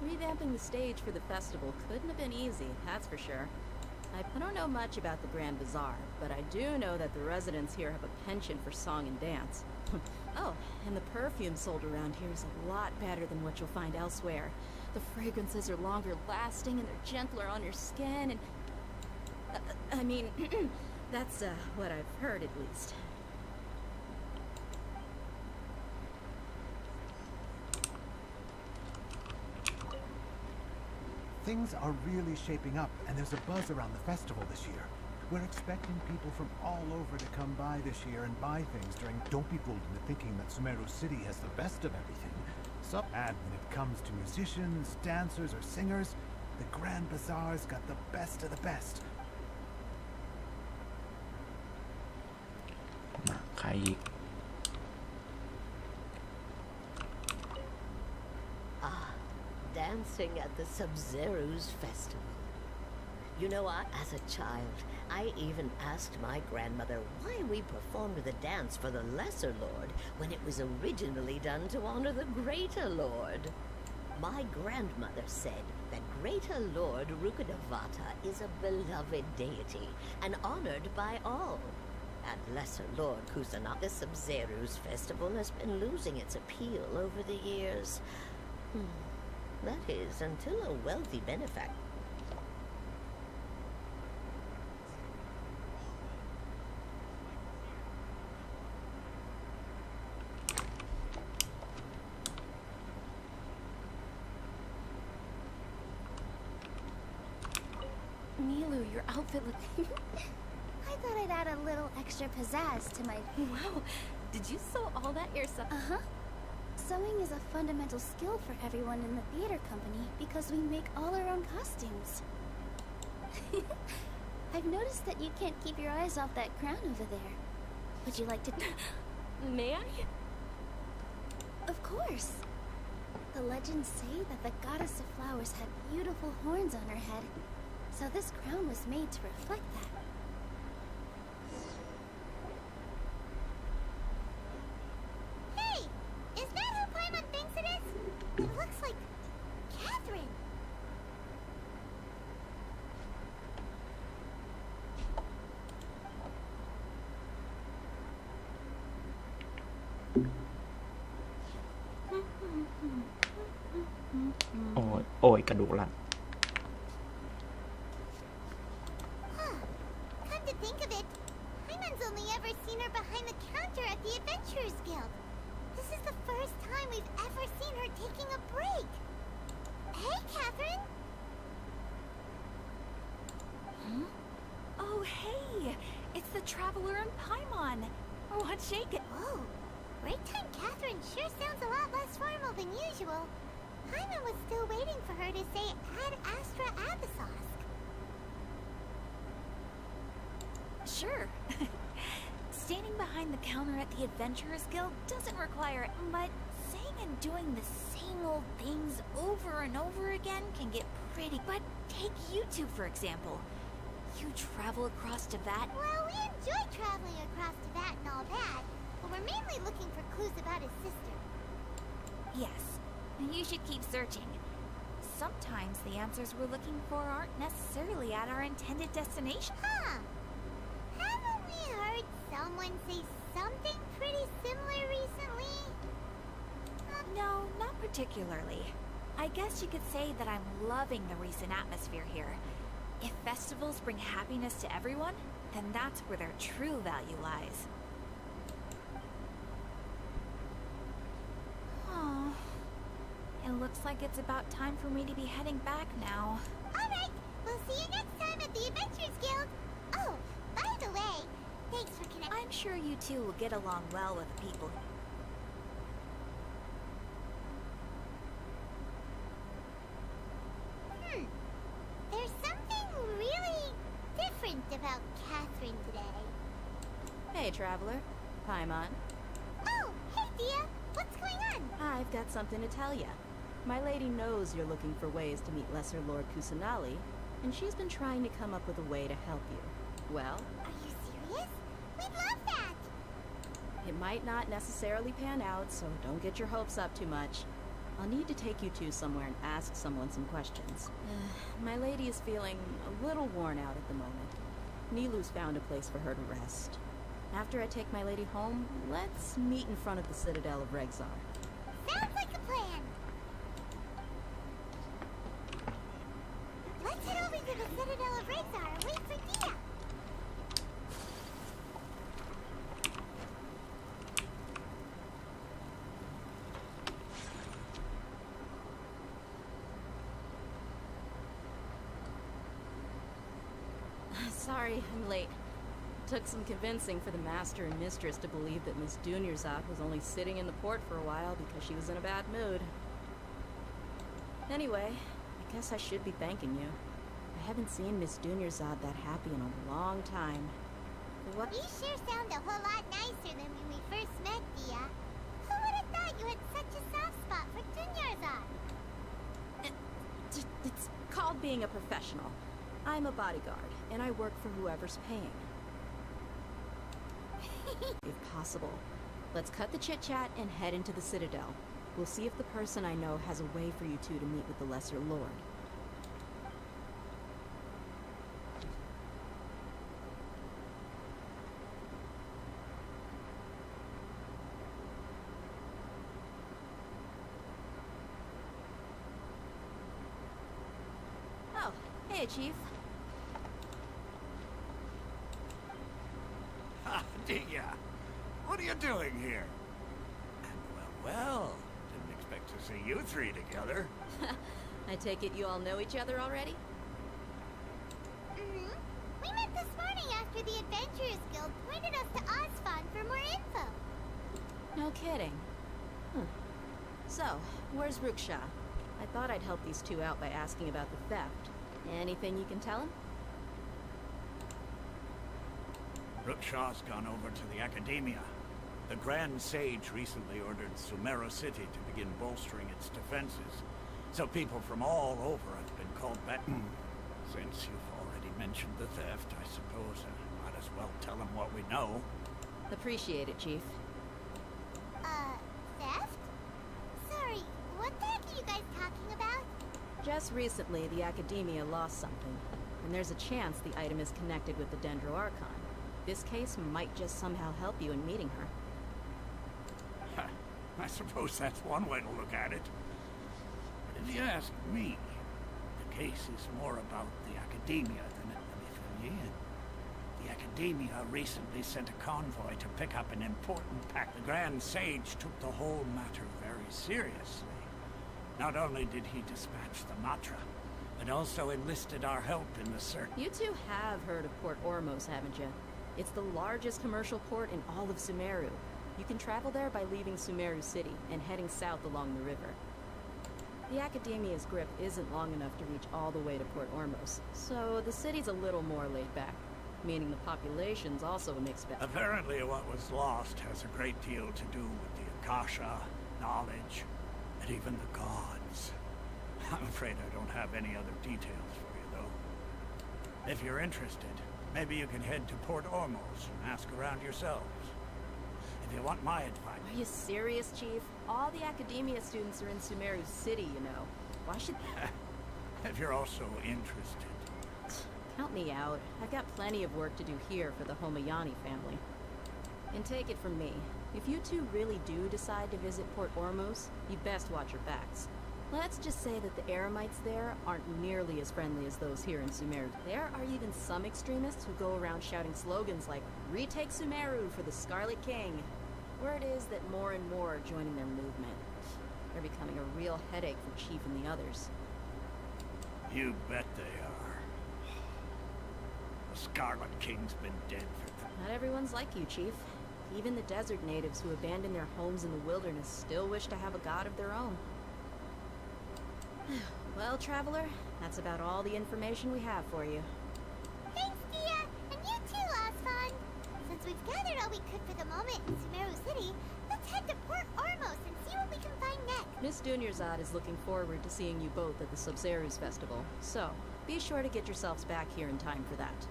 I: Revamping the stage for the festival couldn't have been easy, that's for sure. I don't know much about the Grand Bazaar, but I do know that the residents here have a penchant for song and dance. Oh, and the perfume sold around here is a lot better than what you'll find elsewhere. The fragrances are longer lasting and they're gentler on your skin and... I mean, that's what I've heard at least.
K: Things are really shaping up, and there's a buzz around the festival this year. We're expecting people from all over to come by this year and buy things during... Don't be fooled into thinking that Sumeru City has the best of everything. And when it comes to musicians, dancers, or singers, the Grand Bazaar's got the best of the best.
A: มาใครอีก
L: Dancing at the Sub-Zerus festival. You know, as a child, I even asked my grandmother why we performed the dance for the Lesser Lord when it was originally done to honor the Greater Lord. My grandmother said that Greater Lord Rukkhadevata is a beloved deity and honored by all. And Lesser Lord Kusanali, the Sub-Zerus festival has been losing its appeal over the years. That is, until a wealthy benefactor...
G: Nilu, your outfit look...
D: I thought I'd add a little extra pizzazz to my...
G: Wow, did you sew all that yourself?
D: Uh-huh. Sewing is a fundamental skill for everyone in the theater company because we make all our own costumes. I've noticed that you can't keep your eyes off that crown over there. Would you like to...
G: May I?
D: Of course. The legends say that the goddess of flowers had beautiful horns on her head, so this crown was made to reflect that. Hey! Is that who Paimon thinks it is? It looks like... Catherine!
A: Ôi, ôi, กระดูกลั่น
D: Huh. Come to think of it, Paimon's only ever seen her behind the counter at the Adventurers Guild. This is the first time we've ever seen her taking a break. Hey, Catherine!
B: Hmm? Oh, hey! It's the Traveler and Paimon! What's shaking?
D: Whoa. Break time Catherine sure sounds a lot less formal than usual. Paimon was still waiting for her to say Ad Astra Abyssosque.
B: Sure. Standing behind the counter at the Adventurers Guild doesn't require it, but saying and doing the same old things over and over again can get pretty. But take you two, for example. You travel across Teyvat.
D: Well, we enjoy traveling across Teyvat and all that, but we're mainly looking for clues about his sister.
B: Yes, you should keep searching. Sometimes the answers we're looking for aren't necessarily at our intended destination.
D: Huh. Haven't we heard someone say something pretty similar recently?
B: No, not particularly. I guess you could say that I'm loving the recent atmosphere here. If festivals bring happiness to everyone, then that's where their true value lies. Oh, it looks like it's about time for me to be heading back now.
D: Alright, we'll see you next time at the Adventurers Guild. Oh, by the way, thanks for connecting.
B: I'm sure you two will get along well with the people.
D: There's something really different about Catherine today.
I: Hey, Traveler. Paimon.
D: Oh, hey, Dia. What's going on?
I: I've got something to tell ya. My lady knows you're looking for ways to meet Lesser Lord Kusanali, and she's been trying to come up with a way to help you. Well,
D: Are you serious? We'd love that.
I: it might not necessarily pan out, so don't get your hopes up too much. I'll need to take you two somewhere and ask someone some questions. My lady is feeling a little worn out at the moment. Nilu's found a place for her to rest. After I take my lady home, let's meet in front of the Citadel of Regzar.
D: Sounds like a plan. Let's head over to the Citadel of Regzar and wait for Dia.
I: Sorry, I'm late. Took some convincing for the master and mistress to believe that Miss Dunyarzad was only sitting in the port for a while because she was in a bad mood. Anyway, I guess I should be thanking you. I haven't seen Miss Dunyarzad that happy in a long time. What?
D: You sure sound a whole lot nicer than when we first met, Dia. Who would have thought you had such a soft spot for Dunyarzad?
I: It's called being a professional. I'm a bodyguard, and I work for whoever's paying. If possible, let's cut the chit-chat and head into the Citadel. We'll see if the person I know has a way for you two to meet with the Lesser Lord. Oh, hey, Chief.
F: Dia, what are you doing here? Well, didn't expect to see you three together.
I: I take it you all know each other already?
D: Mm-hmm. We met this morning after the Adventurers Guild pointed us to Osfon for more info.
I: No kidding. Huh. So, where's Ruksha? I thought I'd help these two out by asking about the theft. Anything you can tell him?
F: Rookshaw's gone over to the Academia. The Grand Sage recently ordered Sumeru City to begin bolstering its defenses, so people from all over have been called back. Since you've already mentioned the theft, I suppose I might as well tell them what we know.
I: Appreciate it, Chief.
D: Theft? Sorry, what the heck are you guys talking about?
I: Just recently, the Academia lost something, and there's a chance the item is connected with the Dendro Archon. This case might just somehow help you in meeting her.
F: I suppose that's one way to look at it. But if you ask me, the case is more about the Academia than anything in. The Academia recently sent a convoy to pick up an important pack. The Grand Sage took the whole matter very seriously. Not only did he dispatch the Matra, but also enlisted our help in the search.
I: You two have heard of Port Ormos, haven't you? It's the largest commercial port in all of Sumeru. You can travel there by leaving Sumeru City and heading south along the river. The Academia's grip isn't long enough to reach all the way to Port Ormos, so the city's a little more laid back, meaning the population's also a mixed bag.
F: Apparently what was lost has a great deal to do with the Akasha, knowledge, and even the gods. I'm afraid I don't have any other details for you, though. If you're interested, maybe you can head to Port Ormos and ask around yourselves. If you want my advice...
I: Are you serious, Chief? All the Academia students are in Sumeru City, you know. Why should...
F: If you're also interested.
I: Count me out. I've got plenty of work to do here for the Homayani family. And take it from me, if you two really do decide to visit Port Ormos, you best watch your backs. Let's just say that the Eremites there aren't nearly as friendly as those here in Sumeru. There are even some extremists who go around shouting slogans like, "Retake Sumeru for the Scarlet King." Word is that more and more are joining their movement. They're becoming a real headache for Chief and the others.
F: You bet they are. The Scarlet King's been dead for...
I: Not everyone's like you, Chief. Even the desert natives who abandoned their homes in the wilderness still wish to have a god of their own. Well, Traveler, that's about all the information we have for you.
D: Thanks, Dia! And you too, Osfond! Since we've gathered all we could for the moment in Sumeru City, let's head to Port Ormos and see what we can find next!
I: Miss Dunyarzad is looking forward to seeing you both at the Sub-Zerus Festival, so be sure to get yourselves back here in time for that.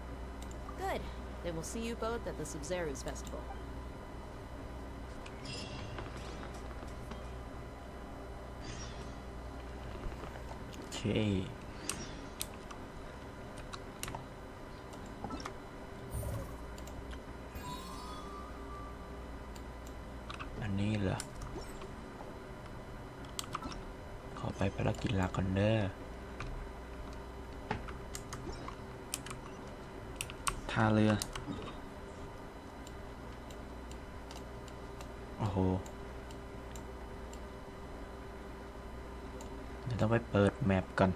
I: Good. Then we'll see you both at the Sub-Zerus Festival.
A: Okay. อันนี้เหรอขอไปภารกิจหลักก่อนเด้อท่าเรือโอ้โหเดี๋ยวต้องไปเปิดแมปก่อน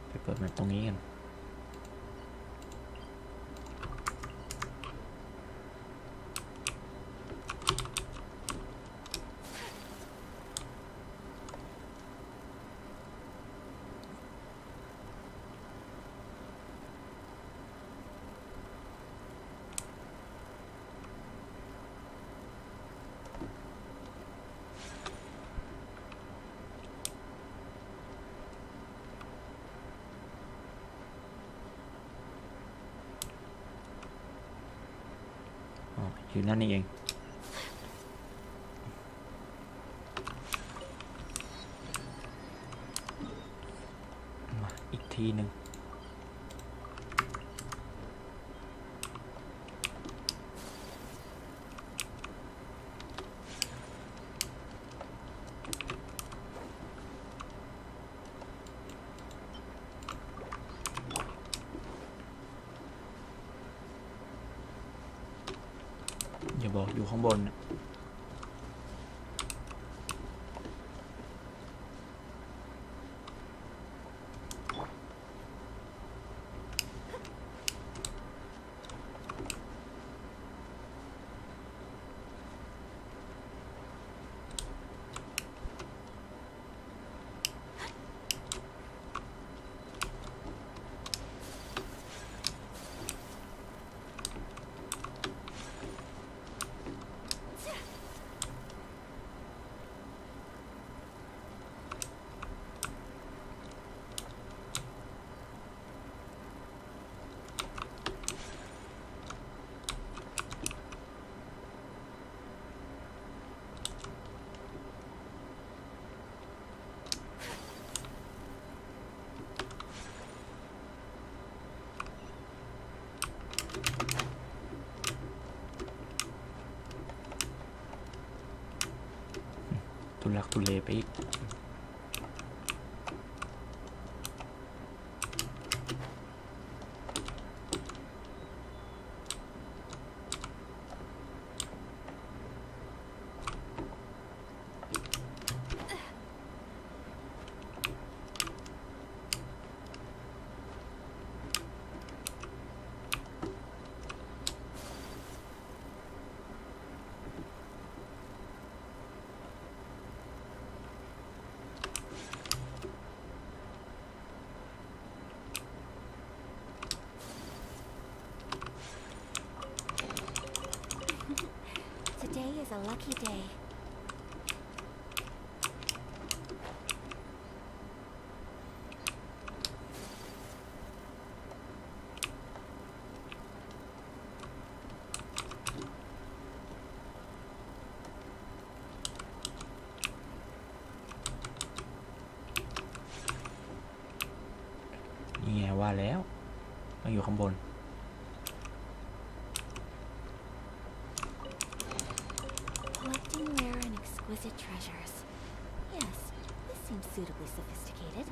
A: ไปเปิดแมปตรงนี้กันอยู่นั่นนี่เองมาอีกทีหนึ่งอย่าบอกอยู่ข้างบน ลักทุเลไปอีก
B: Today is a lucky day.
A: นี่ไงว่าแล้วต้องอยู่ข้างบน
B: Collecting rare and exquisite treasures. Yes, this seems suitably sophisticated.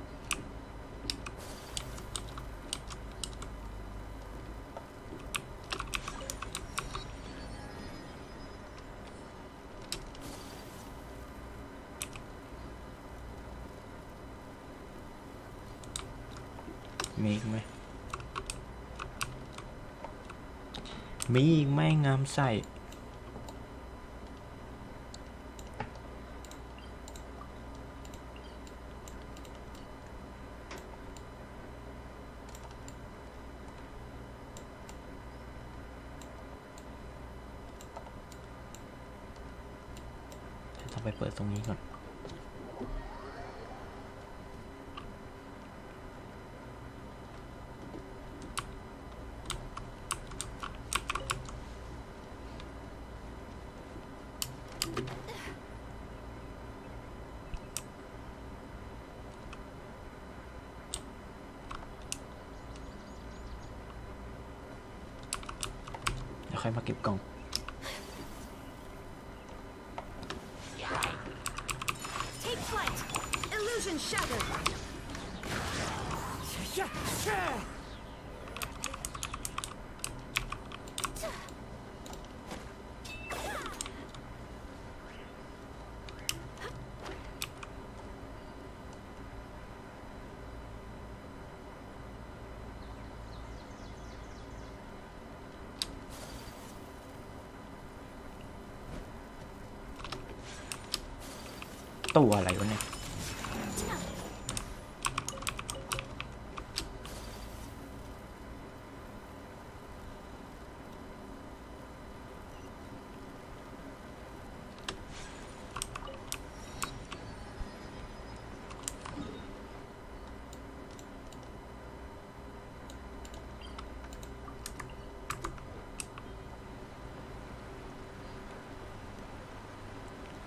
A: มีอีกไหมมีอีกไหมงามใส่ต้องไปเปิดตรงนี้ก่อนเดี๋ยวค่อยมาเก็บกล่อง
I: Take flight! Illusion shattered!
A: ตัวอะไรวะเนี่ย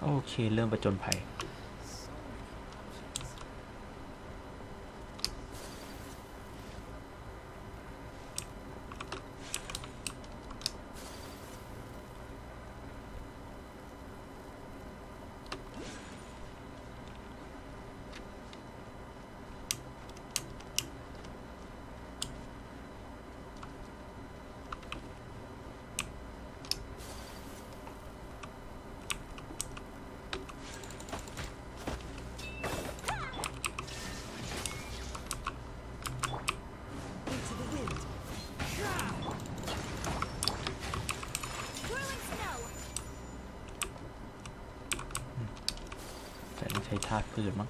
A: โอเคเริ่มประจนภัยแต่ไม่ใช่ธาตุพืชมั้ง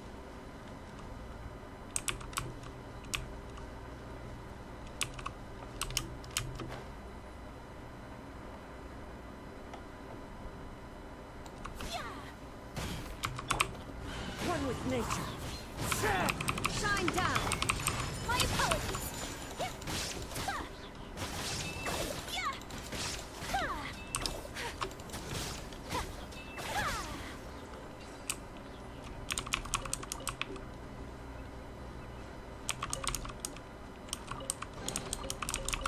I: With nature. Shine down. My apologies.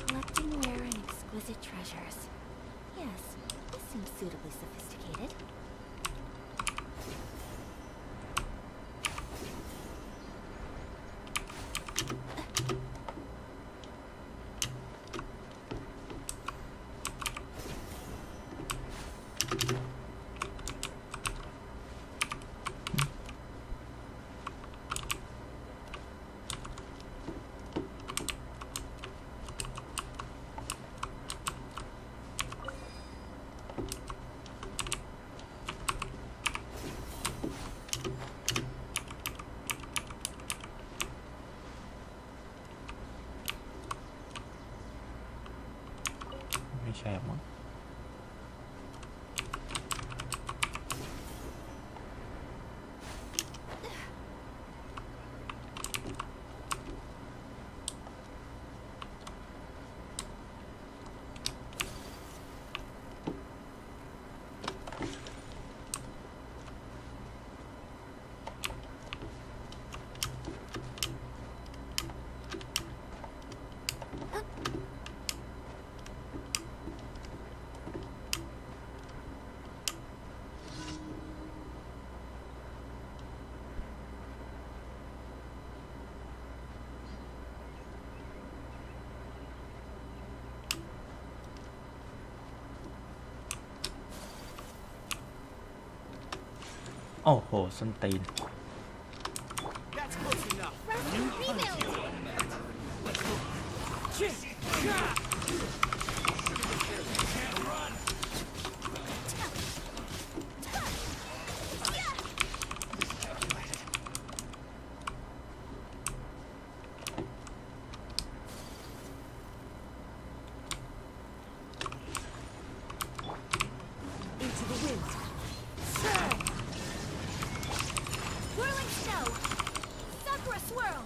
B: Collecting rare and exquisite treasures. Yes, this seems suitably sophisticated.
A: ไม่ใช่มั้งโอ้โหส้นตีน
C: That's close enough.
G: Into the wind.
B: Whirling snow! Sakura swirl!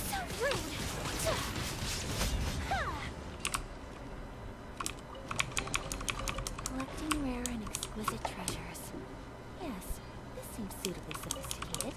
B: So rude! Collecting rare and exquisite treasures. Yes, this seems suitably sophisticated.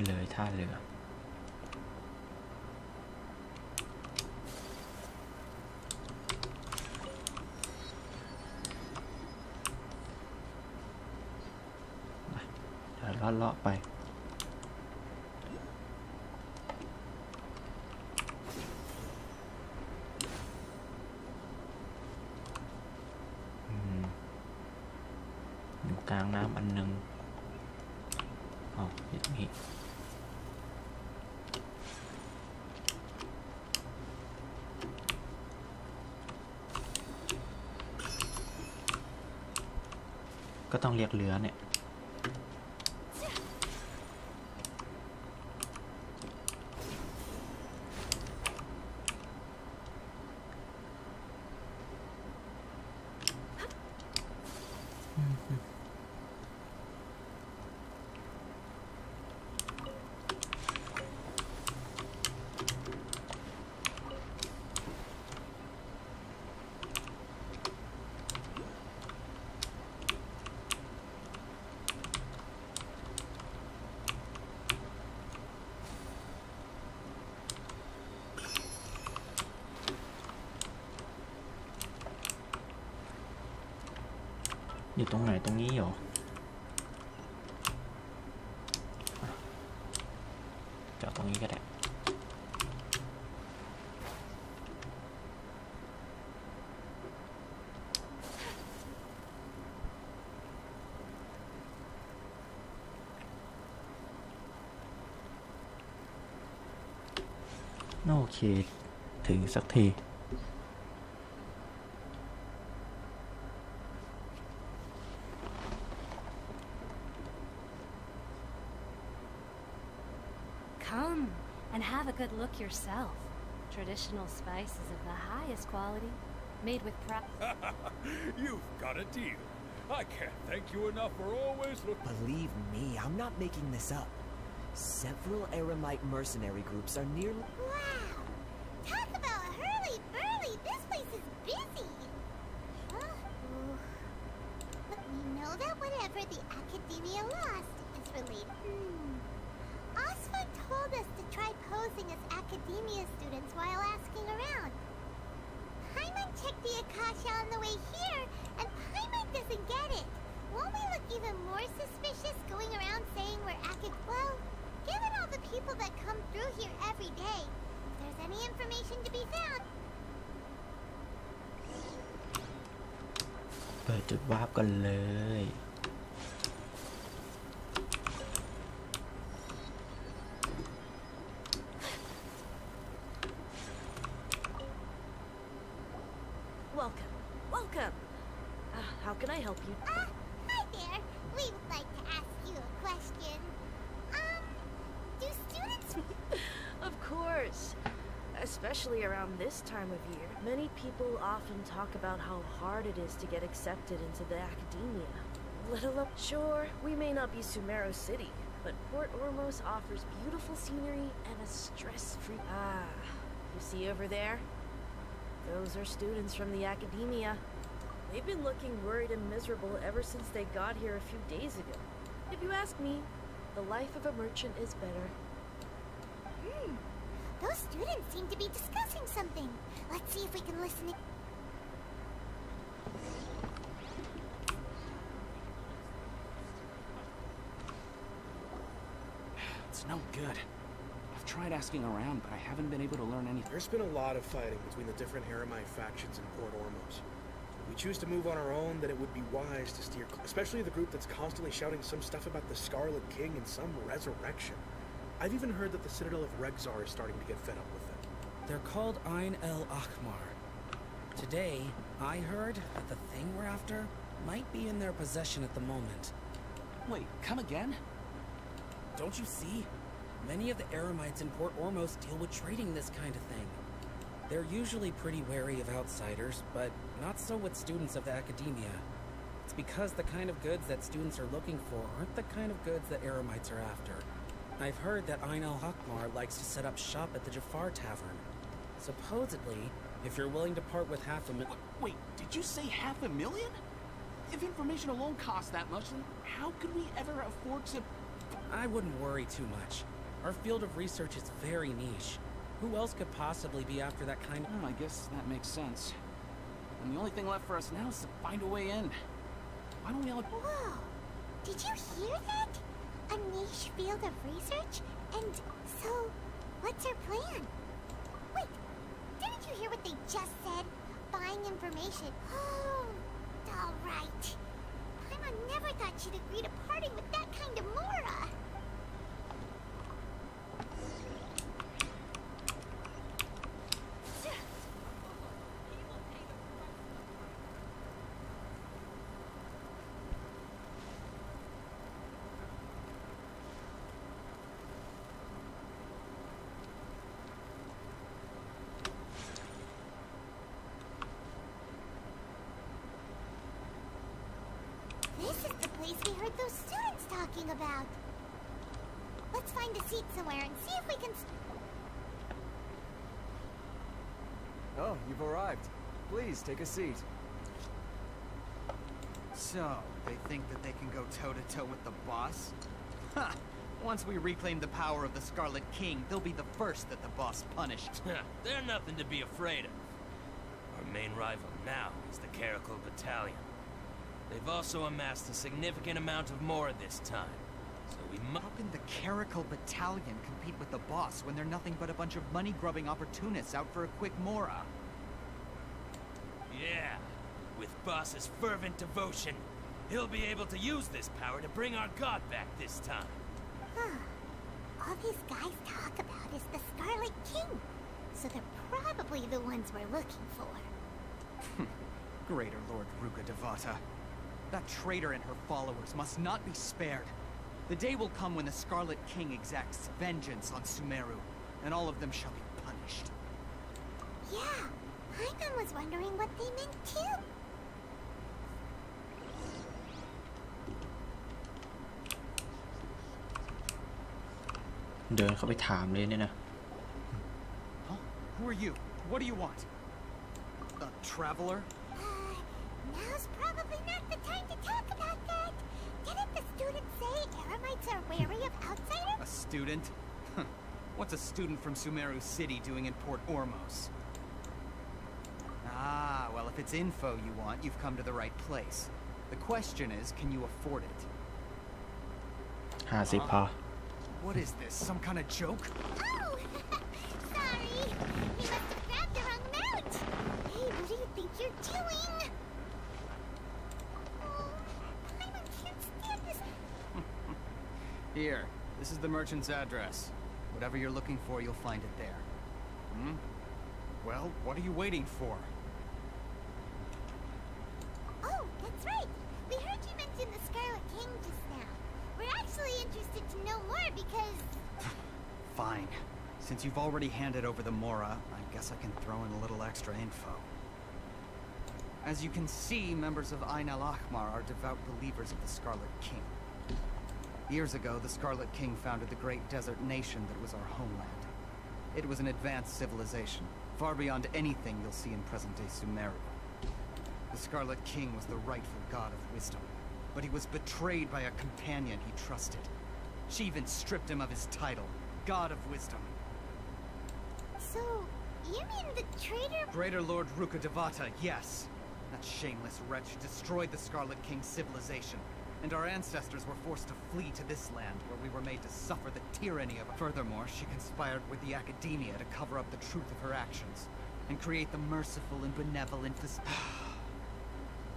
A: เลยท่าเรือ เดี๋ยวเลาะๆไปอยู่กลางน้ำอันหนึ่งอ๋ออย่างนี้ก็ต้องเรียกเรือเนี่ยอยู่ตรงไหนตรงนี้เหรอจอดตรงนี้ก็ได้โอเคถึงสักที
M: And have a good look yourself. Traditional spices of the highest quality, made with
J: You've got a deal. I can't thank you enough for always looking.
N: Believe me, I'm not making this up. Several Eremite mercenary groups are nearly...
D: Wow! Talk about hurly-burly! This place is busy! Huh? But we know that whatever the Academia lost is related. Osford told us to try posing as Academia students while asking around. Paimon checked the Akasha on the way here, and Paimon doesn't get it. Won't we look even more suspicious going around saying we're Well, given all the people that come through here every day, if there's any information to be found...
A: เปิดจุดวาร์ปกันเลย
I: Welcome. Welcome. How can I help you?
D: Hi there. We would like to ask you a question. Do students...
I: Of course. Especially around this time of year. Many people often talk about how hard it is to get accepted into the academia. Let alone... Sure, we may not be Sumeru City, but Port Ormos offers beautiful scenery and a stress-free... you see over there? Those are students from the academia. They've been looking worried and miserable ever since they got here a few days ago. If you ask me, the life of a merchant is better.
D: Those students seem to be discussing something. Let's see if we can listen in.
H: It's no good. I've tried asking around, but I haven't been able to learn anything.
O: There's been a lot of fighting between the different Eremite factions in Port Ormos. If we choose to move on our own, then it would be wise to steer especially the group that's constantly shouting some stuff about the Scarlet King and some resurrection. I've even heard that the Citadel of Regzar is starting to get fed up with them.
P: They're called Ain el Akhmar. Today, I heard that the thing we're after might be in their possession at the moment.
H: Wait, come again?
P: Don't you see? Many of the Eremites in Port Ormos deal with trading this kind of thing. They're usually pretty wary of outsiders, but not so with students of the academia. It's because the kind of goods that students are looking for aren't the kind of goods that Eremites are after. I've heard that Ain al-Hakmar likes to set up shop at the Jafar Tavern. Supposedly, if you're willing to part with
H: Wait, did you say $500,000? If information alone costs that much, then how could we ever afford to...
P: I wouldn't worry too much. Our field of research is very niche. Who else could possibly be after that kind of...
H: I guess that makes sense. And the only thing left for us now is to find a way in. Why don't we all...
D: Whoa! Did you hear that? A niche field of research? And so, what's our plan? Wait, didn't you hear what they just said? Buying information. Oh, all right. Paimon never thought she'd agree to parting with that kind of Mora. This is the place we heard those students talking about. Let's find a seat somewhere and see if we can...
Q: Oh, you've arrived. Please, take a seat.
R: So, they think that they can go toe-to-toe with the boss? Ha! Once we reclaim the power of the Scarlet King, they'll be the first that the boss punished.
S: They're nothing to be afraid of. Our main rival now is the Caracal Battalion. They've also amassed a significant amount of Mora this time, so we must...
R: How can the Caracal Battalion compete with the boss when they're nothing but a bunch of money-grubbing opportunists out for a quick Mora?
S: Yeah, with Boss's fervent devotion, he'll be able to use this power to bring our god back this time.
D: All these guys talk about is the Scarlet King, so they're probably the ones we're looking for.
R: Greater Lord Ruka Devata. That traitor and her followers must not be spared. The day will come when the Scarlet King exacts vengeance on Sumeru, and all of them shall be punished.
D: Yeah, Hyman was wondering what they meant too.
A: เดินเข้าไปถามเลยเนี่ยนะ
R: Huh? Who are you? What do you want? A traveler?
D: Now's probably not the time to talk about that. Didn't the student say Eremites are wary of outsiders?
R: A student? What's a student from Sumeru City doing in Port Ormos? Ah, well, if it's info you want, you've come to the right place. The question is, can you afford it?
A: 50 พอ
R: What is this, some kind of joke?
D: Oh! Sorry. We must have grabbed the wrong amount. Hey, what do you think you're doing? Oh, Hyman can't stand this.
R: Here, this is the merchant's address. Whatever you're looking for, you'll find it there. Hmm? Well, what are you waiting for?
D: Oh, that's right. We heard you mention the Scarlet King just now. We're actually interested to know more because...
R: Fine. Since you've already handed over the Mora, I guess I can throw in a little extra info. As you can see, members of Ain al-Ahmar are devout believers of the Scarlet King. Years ago, the Scarlet King founded the great desert nation that was our homeland. It was an advanced civilization, far beyond anything you'll see in present-day Sumeru. The Scarlet King was the rightful god of wisdom, but he was betrayed by a companion he trusted. She even stripped him of his title, God of Wisdom.
D: So, you mean the traitor...
R: Greater Lord Rukkhadevata, yes. That shameless wretch destroyed the Scarlet King's civilization, and our ancestors were forced to flee to this land where we were made to suffer the tyranny of... Furthermore, she conspired with the Academia to cover up the truth of her actions, and create the merciful and benevolent...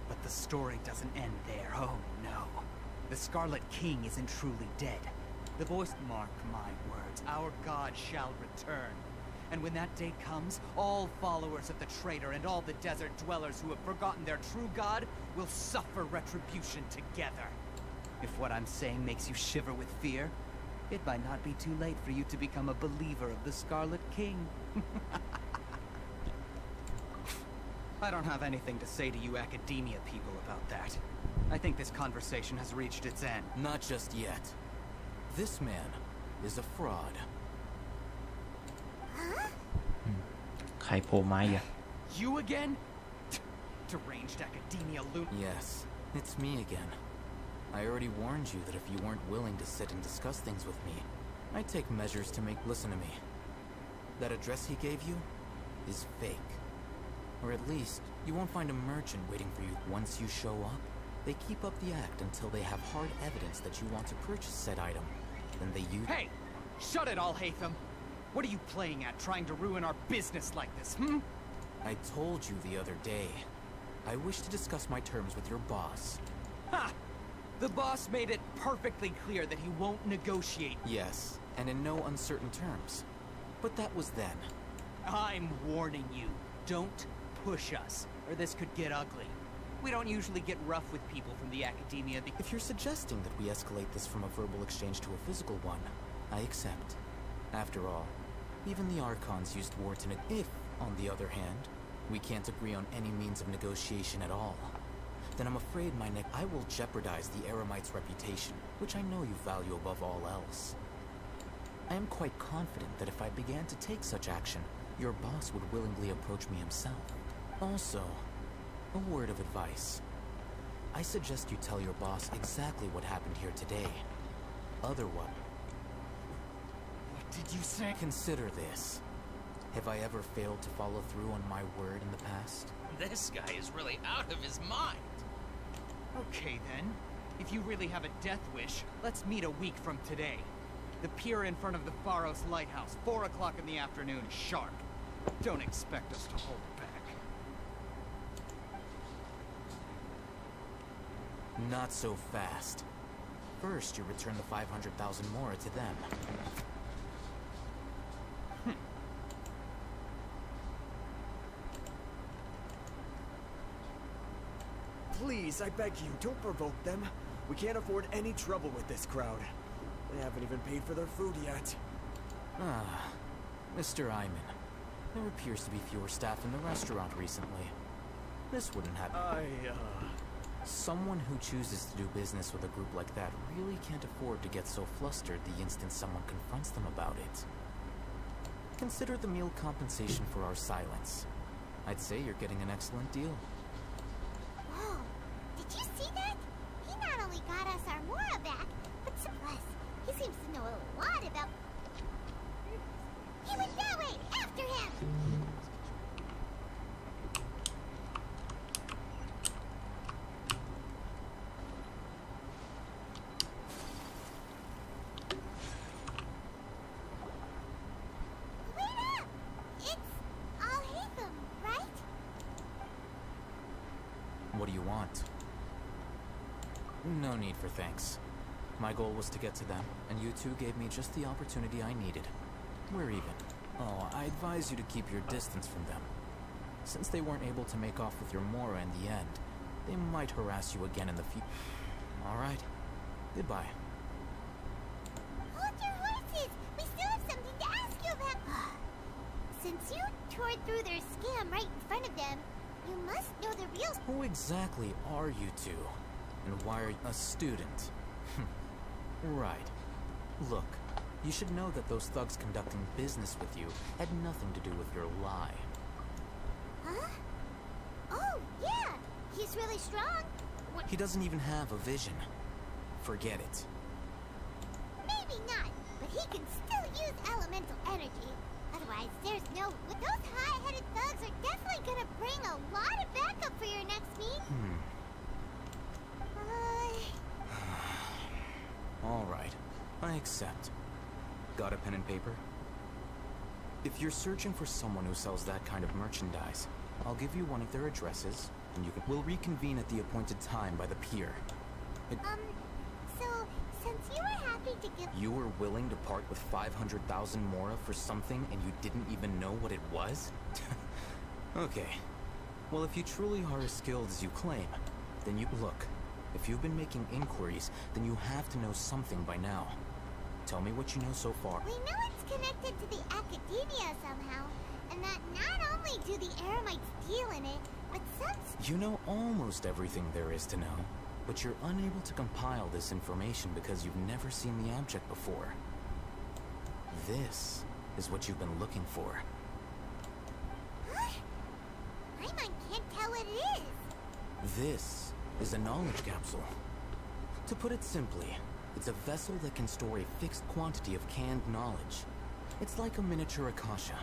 R: But the story doesn't end there, oh no. The Scarlet King isn't truly dead. The voice, mark my words, our god shall return. And when that day comes, all followers of the traitor and all the desert dwellers who have forgotten their true god will suffer retribution together. If what I'm saying makes you shiver with fear, it might not be too late for you to become a believer of the Scarlet King. I don't have anything to say to you Academia people about that. I think this conversation has reached its end.
T: Not just yet. This man is a fraud.
D: Huh?
A: ใครโผล่มาอีกอะ
R: You again? Deranged Academia loot.
T: Yes, it's me again. I already warned you that if you weren't willing to sit and discuss things with me, I'd take measures to make... Listen to me. That address he gave you is fake. Or at least, you won't find a merchant waiting for you. Once you show up, they keep up the act until they have hard evidence that you want to purchase said item. Then they use...
R: Hey! Shut it all, Hatham! What are you playing at, trying to ruin our business like this, hmm?
T: I told you the other day. I wish to discuss my terms with your boss.
R: Ha! The boss made it perfectly clear that he won't negotiate.
T: Yes, and in no uncertain terms. But that was then.
R: I'm warning you. Don't push us, or this could get ugly. We don't usually get rough with people from the Academia because...
T: If you're suggesting that we escalate this from a verbal exchange to a physical one, I accept. After all, even the Archons used war to If, on the other hand, we can't agree on any means of negotiation at all, then I'm afraid I will jeopardize the Eremites' reputation, which I know you value above all else. I am quite confident that if I began to take such action, your boss would willingly approach me himself. Also, a word of advice. I suggest you tell your boss exactly what happened here today. Otherwise...
R: What did you say?
T: Consider this. Have I ever failed to follow through on my word in the past?
H: This guy is really out of his mind.
R: Okay then. If you really have a death wish, let's meet a week from today. The pier in front of the Pharos Lighthouse, 4 o'clock in the afternoon, sharp. Don't expect us to hold back.
T: Not so fast. First, you return the 500,000 Mora to them.
Q: Please, I beg you, don't provoke them. We can't afford any trouble with this crowd. They haven't even paid for their food yet.
T: Mr. Iman, there appears to be fewer staff in the restaurant recently. This wouldn't happen. Someone who chooses to do business with a group like that really can't afford to get so flustered the instant someone confronts them about it. Consider the meal compensation for our silence. I'd say you're getting an excellent deal.
D: Whoa, did you see that? He not only got us our Mora back, but plus, he seems to know a lot about... He went that way! After him! Wait up! It's Al-Haytham, right?
T: What do you want? No need for thanks. My goal was to get to them, and you two gave me just the opportunity I needed. We're even. Oh, I advise you to keep your distance from them. Since they weren't able to make off with your Mora in the end, they might harass you again in the future. Alright. Goodbye.
D: Hold your horses! We still have something to ask you about. Since you tore through their scam right in front of them, you must know the real...
T: Who exactly are you two? And why are you a student? Right. Look, you should know that those thugs conducting business with you had nothing to do with your lie.
D: Huh? Oh, yeah! He's really strong.
T: He doesn't even have a vision. Forget it.
D: Maybe not, but he can still use elemental energy. Otherwise, there's no... Those high-headed thugs are definitely gonna bring a lot of backup for your next meet.
T: All right. I accept. Got a pen and paper? If you're searching for someone who sells that kind of merchandise, I'll give you one of their addresses, and we'll reconvene at the appointed time by the pier.
D: So, since you were happy to give...
T: You were willing to part with 500,000 Mora for something and you didn't even know what it was? Okay. Well, if you truly are as skilled as you claim, then you... Look, if you've been making inquiries, then you have to know something by now. Tell me what you know so far.
D: We know it's connected to the Academia somehow, and that not only do the Eremites deal in it, but some...
T: You know almost everything there is to know, but you're unable to compile this information because you've never seen the object before. This is what you've been looking for.
D: Huh? Paimon can't tell what it is.
T: This is a knowledge capsule. To put it simply, it's a vessel that can store a fixed quantity of canned knowledge. It's like a miniature Akasha.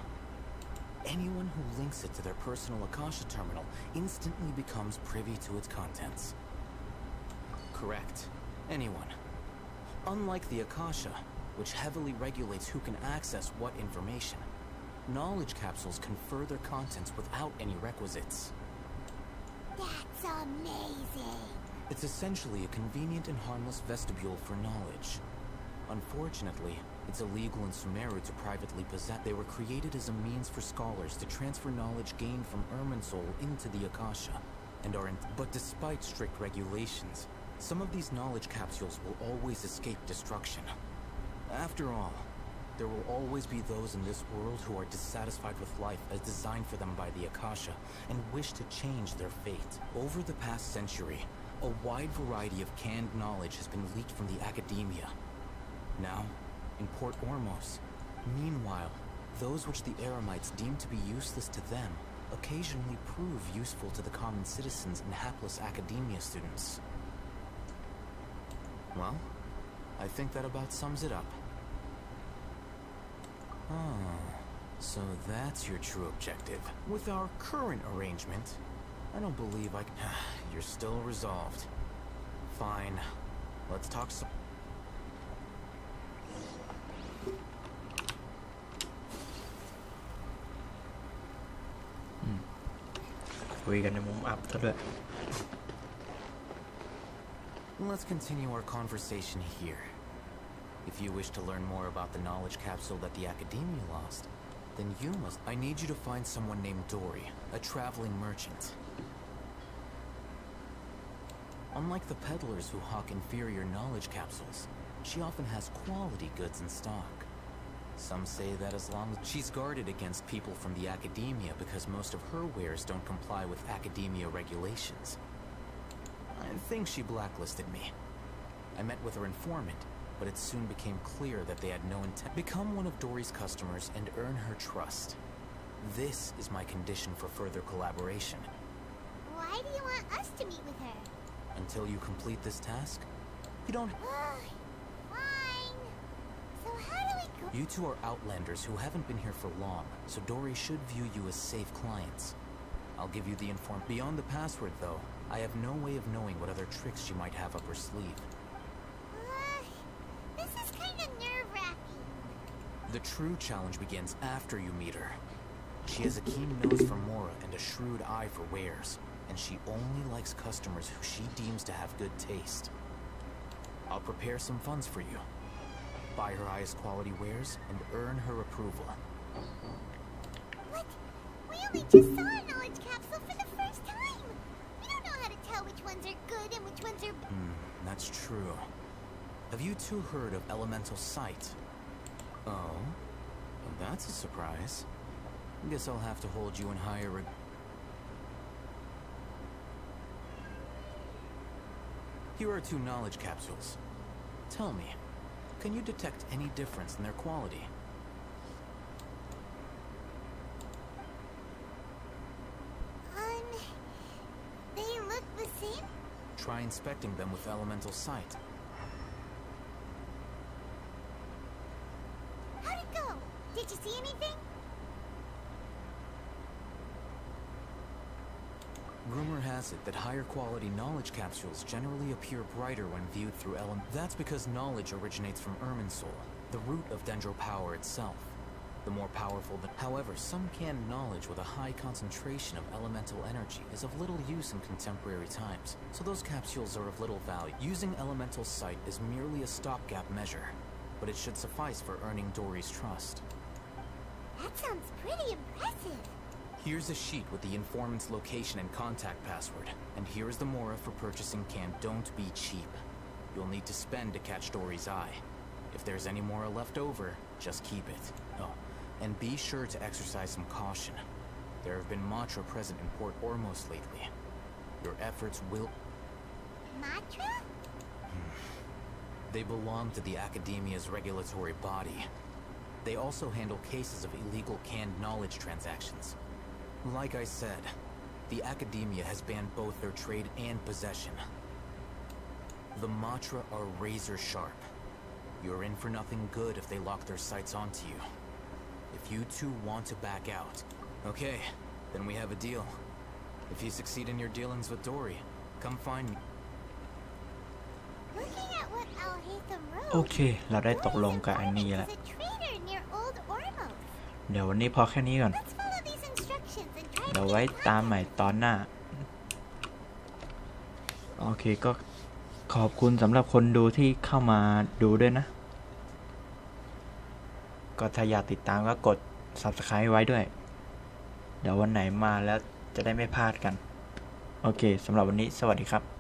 T: Anyone who links it to their personal Akasha terminal instantly becomes privy to its contents. Correct. Anyone. Unlike the Akasha, which heavily regulates who can access what information, knowledge capsules confer their contents without any requisites.
D: That's amazing!
T: It's essentially a convenient and harmless vestibule for knowledge. Unfortunately, it's illegal in Sumeru to privately possess. They were created as a means for scholars to transfer knowledge gained from Irminsul into the Akasha, and are but despite strict regulations, some of these knowledge capsules will always escape destruction. After all, there will always be those in this world who are dissatisfied with life as designed for them by the Akasha, and wish to change their fate. Over the past century, a wide variety of canned knowledge has been leaked from the Academia. Now, in Port Ormos. Meanwhile, those which the Eremites deem to be useless to them occasionally prove useful to the common citizens and hapless Academia students. Well, I think that about sums it up. So that's your true objective. With our current arrangement, I don't believe I can... You're still resolved. Fine. Let's talk some... Let's continue our conversation here. If you wish to learn more about the knowledge capsule that the Academia lost, then you must... I need you to find someone named Dory, a traveling merchant. Unlike the peddlers who hawk inferior knowledge capsules, she often has quality goods in stock. Some say that as long as she's guarded against people from the academia because most of her wares don't comply with academia regulations. I think she blacklisted me. I met with her informant, but it soon became clear that they had no intent. Become one of Dory's customers and earn her trust. This is my condition for further collaboration.
D: Why do you want us to meet with her?
T: Until you complete this task, you don't...
D: Fine. So how do we go?
T: You two are outlanders who haven't been here for long, so Dory should view you as safe clients. I'll give you the inform. Beyond the password, though, I have no way of knowing what other tricks she might have up her sleeve.
D: This is kind of nerve-wracking.
T: The true challenge begins after you meet her. She has a keen nose for Mora and a shrewd eye for wares, and she only likes customers who she deems to have good taste. I'll prepare some funds for you. Buy her highest quality wares and earn her approval.
D: What? We only just saw a knowledge capsule for the first time. We don't know how to tell which ones are good and which ones are...
T: That's true. Have you two heard of elemental sight? Oh? Well, that's a surprise. Guess I'll have to hold you in higher regard. Here are 2 knowledge capsules. Tell me, can you detect any difference in their quality?
D: They look the same?
T: Try inspecting them with elemental sight.
D: How'd it go? Did you see anything?
T: Rumor has it that higher quality knowledge capsules generally appear brighter when viewed through That's because knowledge originates from Irminsul, the root of Dendro power itself. The more powerful the... However, some canned knowledge with a high concentration of elemental energy is of little use in contemporary times, so those capsules are of little value. Using elemental sight is merely a stopgap measure, but it should suffice for earning Dory's trust.
D: That sounds pretty impressive.
T: Here's a sheet with the informant's location and contact password. And here's the Mora for purchasing can. Don't be cheap. You'll need to spend to catch Dory's eye. If there's any Mora left over, just keep it. Oh, and be sure to exercise some caution. There have been Matra present in Port Ormos lately. Your efforts will...
D: Matra?
T: They belong to the Academia's regulatory body. They also handle cases of illegal canned knowledge transactions. Like I said, the Academia has banned both their trade and possession. The Matra are razor sharp. You're in for nothing good if they lock their sights onto you. If you two want to back out, okay, then we have a deal. If you succeed in your dealings with Dory, come find me.
D: Looking at what Al-Haytham wrote,
A: โอเคเราได้ตกลงกับอันนี้แล้ว
D: is a trader near Old Ormos.
A: เดี๋ยววันนี้พอแค่นี้ก่อน
D: Let's follow these instructions and try
A: เดี๋ยว
D: to
A: ไว้
D: keep
A: ตามใหม่ตอนหน้า โอเคก็ขอบคุณสำหรับคนดูที่เข้ามาดูด้วยนะ ก็ถ้าอยากติดตามก็กด Subscribe ไว้ด้วย เดี๋ยววันไหนมาแล้วจะได้ไม่พลาดกัน โอเคสำหรับวันนี้สวัสดีครับ